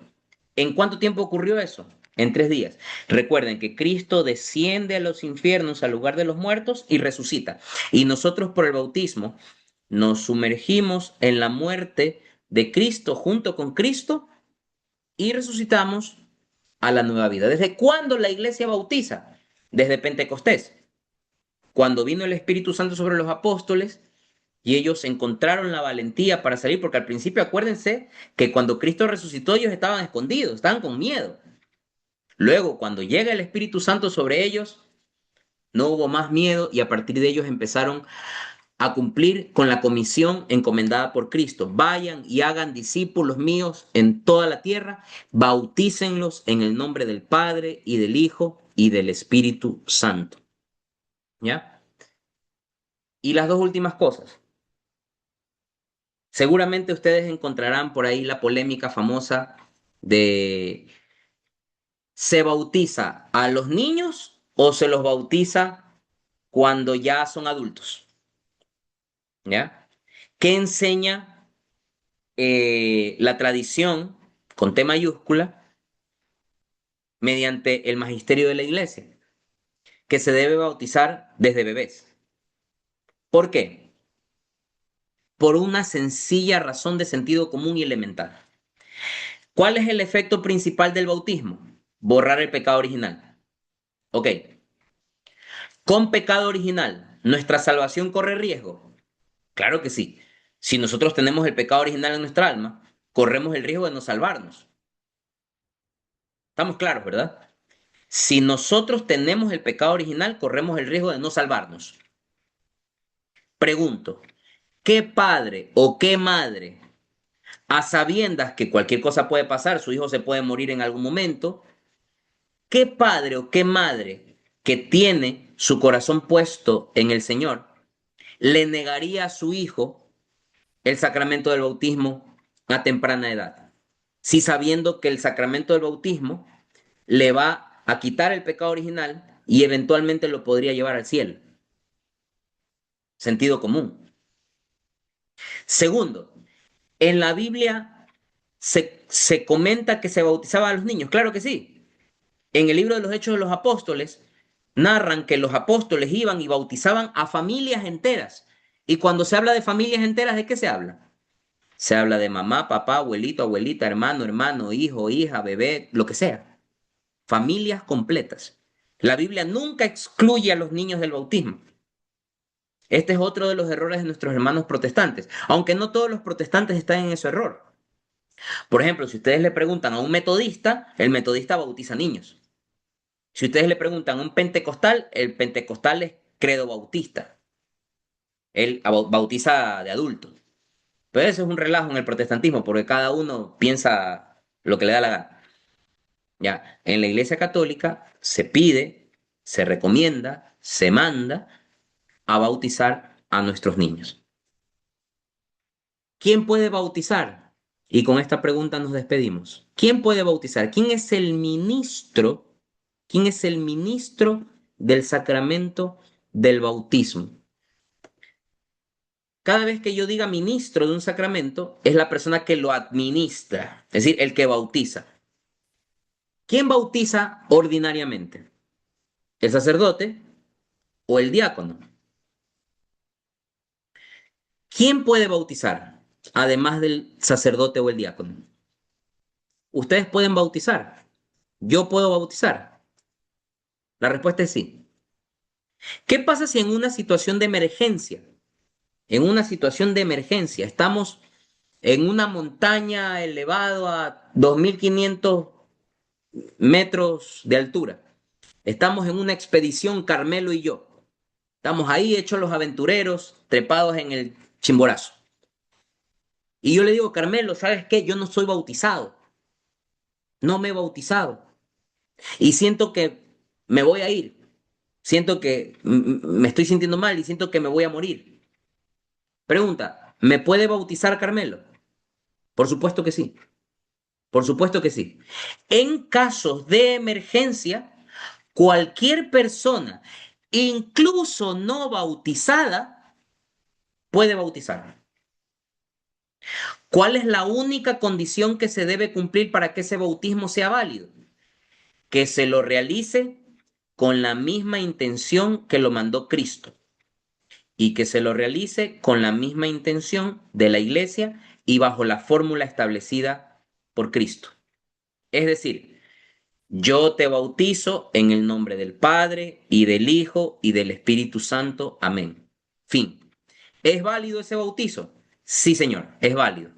¿En cuánto tiempo ocurrió eso? En 3 días. Recuerden que Cristo desciende a los infiernos, al lugar de los muertos, y resucita. Y nosotros por el bautismo nos sumergimos en la muerte de Cristo junto con Cristo y resucitamos a la nueva vida. ¿Desde cuándo la iglesia bautiza? Desde Pentecostés, cuando vino el Espíritu Santo sobre los apóstoles y ellos encontraron la valentía para salir, porque al principio acuérdense que cuando Cristo resucitó ellos estaban escondidos, estaban con miedo. Luego, cuando llega el Espíritu Santo sobre ellos, no hubo más miedo y a partir de ellos empezaron a cumplir con la comisión encomendada por Cristo. Vayan y hagan discípulos míos en toda la tierra, bautícenlos en el nombre del Padre y del Hijo y del Espíritu Santo. ¿Ya? Y las dos últimas cosas. Seguramente ustedes encontrarán por ahí la polémica famosa de ¿se bautiza a los niños o se los bautiza cuando ya son adultos? ¿Ya? ¿Qué enseña la tradición con T mayúscula mediante el magisterio de la iglesia? Que se debe bautizar desde bebés. ¿Por qué? Por una sencilla razón de sentido común y elemental. ¿Cuál es el efecto principal del bautismo? Borrar el pecado original. Ok. Con pecado original, ¿nuestra salvación corre riesgo? Claro que sí. Si nosotros tenemos el pecado original en nuestra alma, corremos el riesgo de no salvarnos. Estamos claros, ¿verdad? Si nosotros tenemos el pecado original, corremos el riesgo de no salvarnos. Pregunto, ¿qué padre o qué madre a sabiendas que cualquier cosa puede pasar, su hijo se puede morir en algún momento, ¿qué padre o qué madre que tiene su corazón puesto en el Señor le negaría a su hijo el sacramento del bautismo a temprana edad? Si sabiendo que el sacramento del bautismo le va a quitar el pecado original y eventualmente lo podría llevar al cielo. Sentido común. Segundo, en la Biblia se comenta que se bautizaba a los niños. Claro que sí. En el libro de los Hechos de los Apóstoles narran que los apóstoles iban y bautizaban a familias enteras. Y cuando se habla de familias enteras, ¿de qué se habla? Se habla de mamá, papá, abuelito, abuelita, hermano, hermano, hijo, hija, bebé, lo que sea. Familias completas. La Biblia nunca excluye a los niños del bautismo. Este es otro de los errores de nuestros hermanos protestantes, aunque no todos los protestantes están en ese error. Por ejemplo, si ustedes le preguntan a un metodista, el metodista bautiza niños. Si ustedes le preguntan a un pentecostal, el pentecostal es credo bautista. Él bautiza de adultos. Pero eso es un relajo en el protestantismo, porque cada uno piensa lo que le da la gana. Ya, en la Iglesia Católica se pide, se recomienda, se manda a bautizar a nuestros niños. ¿Quién puede bautizar? Y con esta pregunta nos despedimos. ¿Quién puede bautizar? ¿Quién es el ministro? ¿Quién es el ministro del sacramento del bautismo? Cada vez que yo diga ministro de un sacramento, es la persona que lo administra, es decir, el que bautiza. ¿Quién bautiza ordinariamente? ¿El sacerdote o el diácono? ¿Quién puede bautizar, además del sacerdote o el diácono? Ustedes pueden bautizar. Yo puedo bautizar. La respuesta es sí. ¿Qué pasa si en una situación de emergencia, estamos en una montaña elevado a 2500 metros de altura? Estamos en una expedición, Carmelo y yo. Estamos ahí hechos los aventureros, trepados en el Chimborazo. Y yo le digo, Carmelo, ¿sabes qué? Yo no soy bautizado. No me he bautizado. Y siento que me voy a ir. Siento que me estoy sintiendo mal y siento que me voy a morir. Pregunta, ¿me puede bautizar Carmelo? Por supuesto que sí. Por supuesto que sí. En casos de emergencia, cualquier persona, incluso no bautizada, puede bautizar. ¿Cuál es la única condición que se debe cumplir para que ese bautismo sea válido? Que se lo realice con la misma intención que lo mandó Cristo y que se lo realice con la misma intención de la Iglesia y bajo la fórmula establecida por Cristo. Es decir, yo te bautizo en el nombre del Padre y del Hijo y del Espíritu Santo. Amén. Fin. ¿Es válido ese bautizo? Sí, señor, es válido.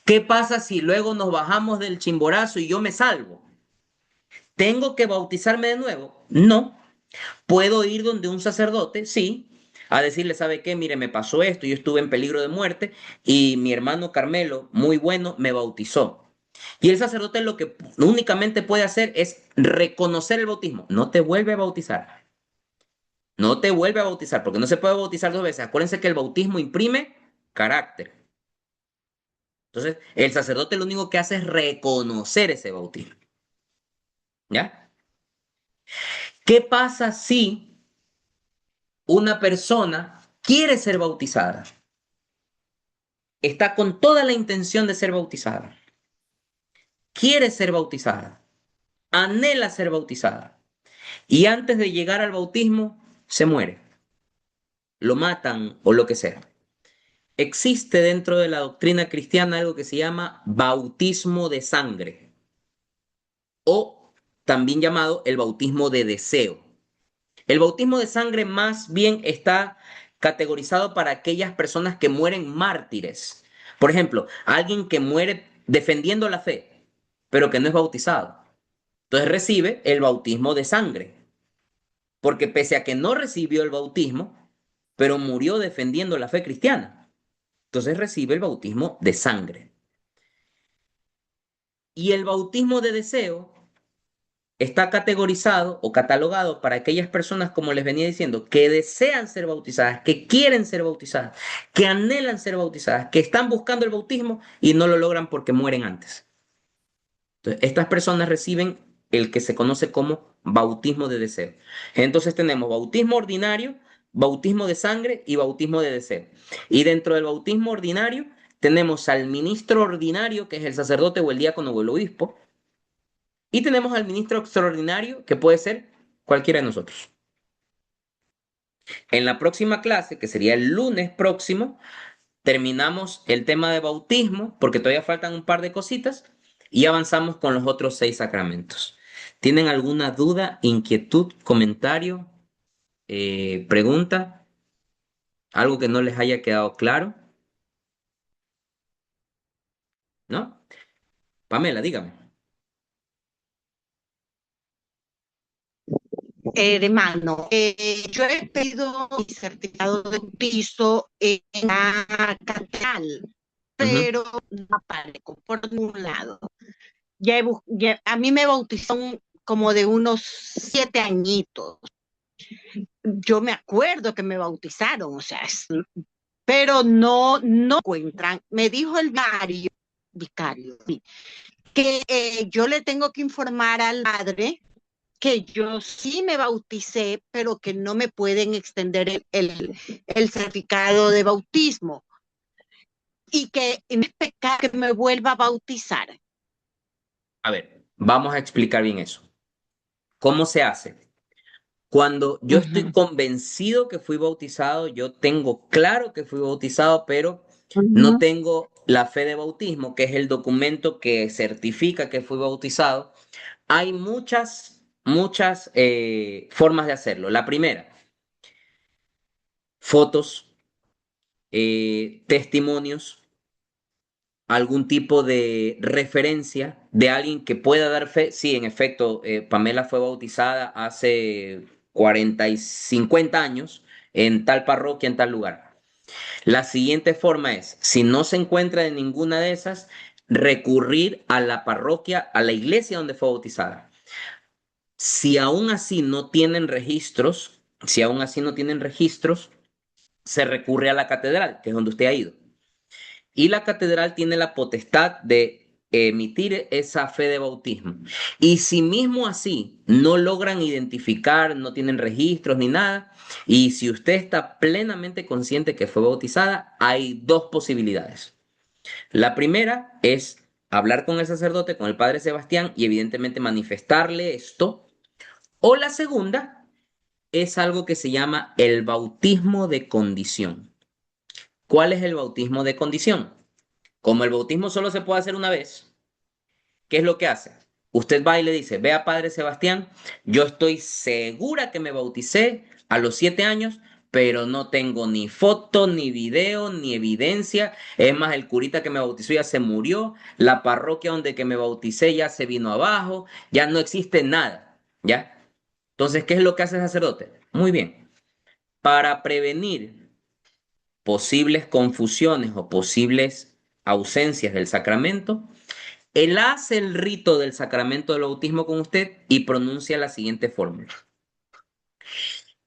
¿Qué pasa si luego nos bajamos del Chimborazo y yo me salvo? ¿Tengo que bautizarme de nuevo? No. ¿Puedo ir donde un sacerdote? Sí. A decirle, ¿sabe qué? Mire, me pasó esto, yo estuve en peligro de muerte y mi hermano Carmelo, muy bueno, me bautizó. Y el sacerdote lo que únicamente puede hacer es reconocer el bautismo. No te vuelve a bautizar. No te vuelve a bautizar, porque no se puede bautizar dos veces. Acuérdense que el bautismo imprime carácter. Entonces, el sacerdote lo único que hace es reconocer ese bautismo. ¿Ya? ¿Qué pasa si una persona quiere ser bautizada? Está con toda la intención de ser bautizada. Quiere ser bautizada. Anhela ser bautizada. Y antes de llegar al bautismo, se muere. Lo matan o lo que sea. Existe dentro de la doctrina cristiana algo que se llama bautismo de sangre o también llamado el bautismo de deseo. El bautismo de sangre más bien está categorizado para aquellas personas que mueren mártires. Por ejemplo, alguien que muere defendiendo la fe, pero que no es bautizado. Entonces recibe el bautismo de sangre, porque pese a que no recibió el bautismo, pero murió defendiendo la fe cristiana. Entonces recibe el bautismo de sangre. Y el bautismo de deseo está categorizado o catalogado para aquellas personas, como les venía diciendo, que desean ser bautizadas, que quieren ser bautizadas, que anhelan ser bautizadas, que están buscando el bautismo y no lo logran porque mueren antes. Entonces, estas personas reciben el que se conoce como bautismo de deseo. Entonces tenemos bautismo ordinario, bautismo de sangre y bautismo de deseo. Y dentro del bautismo ordinario tenemos al ministro ordinario, que es el sacerdote o el diácono o el obispo, y tenemos al ministro extraordinario, que puede ser cualquiera de nosotros. En la próxima clase, que sería el lunes próximo, terminamos el tema de bautismo, porque todavía faltan un par de cositas, y avanzamos con los otros 6 sacramentos. ¿Tienen alguna duda, inquietud, comentario, pregunta? ¿Algo que no les haya quedado claro? ¿No? Pamela, dígame. Hermano, yo he pedido mi certificado de bautizo en la catedral, Ujú. pero no aparezco por ningún lado. A mí me bautizaron como de unos 7 añitos. Yo me acuerdo que me bautizaron, o sea, pero no encuentran. Me dijo el vicario, sí, que yo le tengo que informar al padre que yo sí me bauticé, pero que no me pueden extender el certificado de bautismo y que me pecado que me vuelva a bautizar. A ver, vamos a explicar bien eso. ¿Cómo se hace? Cuando yo estoy Ujú, convencido que fui bautizado, yo tengo claro que fui bautizado, pero no ujú. tengo la fe de bautismo, que es el documento que certifica que fui bautizado. Hay muchas formas de hacerlo. La primera, fotos, testimonios, algún tipo de referencia de alguien que pueda dar fe. Sí, en efecto, Pamela fue bautizada hace 40 y 50 años en tal parroquia, en tal lugar. La siguiente forma es, si no se encuentra en ninguna de esas, recurrir a la parroquia, a la iglesia donde fue bautizada. Si aún así no tienen registros, si aún así no tienen registros, se recurre a la catedral, que es donde usted ha ido. Y la catedral tiene la potestad de emitir esa fe de bautismo. Y si mismo así no logran identificar, no tienen registros ni nada, y si usted está plenamente consciente que fue bautizada, hay dos posibilidades. La primera es hablar con el sacerdote, con el padre Sebastián, y evidentemente manifestarle esto. O la segunda es algo que se llama el bautismo de condición. ¿Cuál es el bautismo de condición? Como el bautismo solo se puede hacer una vez, ¿qué es lo que hace? Usted va y le dice, vea Padre Sebastián, yo estoy segura que me bauticé a los 7 años, pero no tengo ni foto, ni video, ni evidencia. Es más, el curita que me bautizó ya se murió, la parroquia donde que me bauticé ya se vino abajo, ya no existe nada, ¿ya? Entonces, ¿qué es lo que hace el sacerdote? Muy bien, para prevenir posibles confusiones o posibles ausencias del sacramento, él hace el rito del sacramento del bautismo con usted y pronuncia la siguiente fórmula.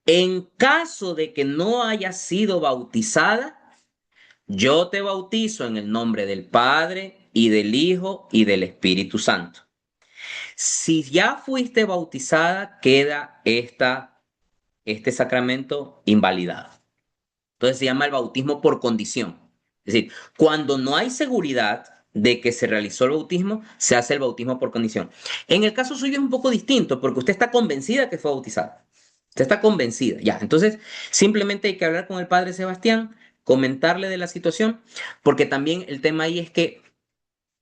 En caso de que no haya sido bautizada, yo te bautizo en el nombre del Padre y del Hijo y del Espíritu Santo. Si ya fuiste bautizada, queda este sacramento invalidado. Entonces se llama el bautismo por condición. Es decir, cuando no hay seguridad de que se realizó el bautismo, se hace el bautismo por condición. En el caso suyo es un poco distinto porque usted está convencida que fue bautizada. Usted está convencida, ya. Entonces, simplemente hay que hablar con el padre Sebastián, comentarle de la situación, porque también el tema ahí es que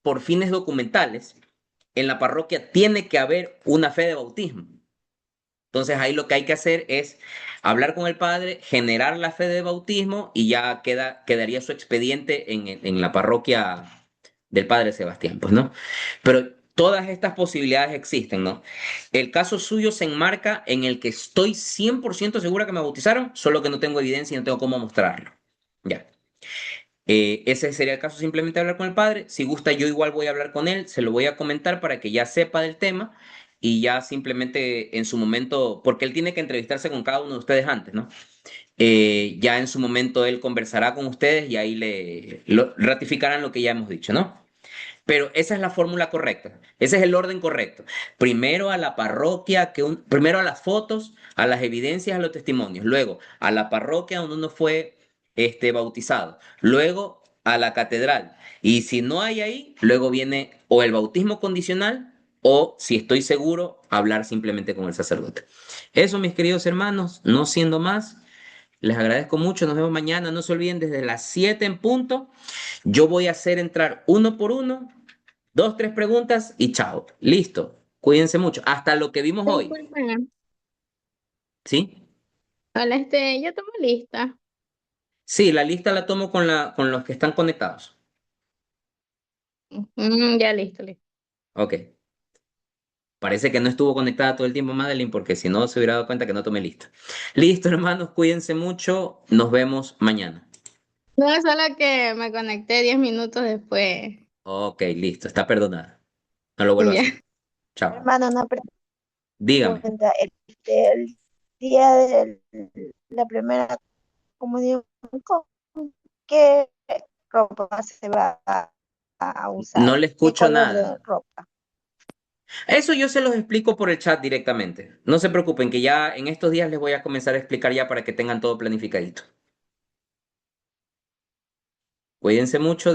por fines documentales, en la parroquia tiene que haber una fe de bautismo. Entonces ahí lo que hay que hacer es hablar con el padre, generar la fe de bautismo y ya quedaría su expediente en la parroquia del padre Sebastián, pues, ¿no? Pero todas estas posibilidades existen, ¿no? El caso suyo se enmarca en el que estoy 100% segura que me bautizaron, solo que no tengo evidencia y no tengo cómo mostrarlo. Ya. Ese sería el caso, simplemente hablar con el padre. Si gusta, yo igual voy a hablar con él, se lo voy a comentar para que ya sepa del tema y ya simplemente en su momento, porque él tiene que entrevistarse con cada uno de ustedes antes, ¿no? Ya en su momento él conversará con ustedes y ahí ratificarán lo que ya hemos dicho, ¿no? Pero esa es la fórmula correcta, ese es el orden correcto. Primero a la parroquia, primero a las fotos, a las evidencias, a los testimonios, luego a la parroquia donde uno fue bautizado, luego a la catedral. Y si no hay ahí, luego viene o el bautismo condicional o, si estoy seguro, hablar simplemente con el sacerdote. Eso, mis queridos hermanos, no siendo más, les agradezco mucho, nos vemos mañana, no se olviden desde las 7 en punto. Yo voy a hacer entrar uno por uno, dos, tres preguntas y chao. Listo. Cuídense mucho. Hasta lo que vimos hoy. Disculpe. ¿Sí? Hola, yo tomo lista. Sí, la lista la tomo con los que están conectados. Ya listo, listo. Ok. Parece que no estuvo conectada todo el tiempo, Madeline, porque si no se hubiera dado cuenta que no tomé lista. Listo, hermanos, cuídense mucho. Nos vemos mañana. No, es solo que me conecté 10 minutos después. Ok, listo. Está perdonada. No lo vuelvo a Ya. hacer. Chao. Hermano, una Dígame. pregunta. El día de la primera comunión, ¿con qué ropa se va a No usar? le ¿Qué escucho color de nada. ropa? Eso yo se los explico por el chat directamente. No se preocupen, que ya en estos días les voy a comenzar a explicar ya para que tengan todo planificadito. Cuídense mucho.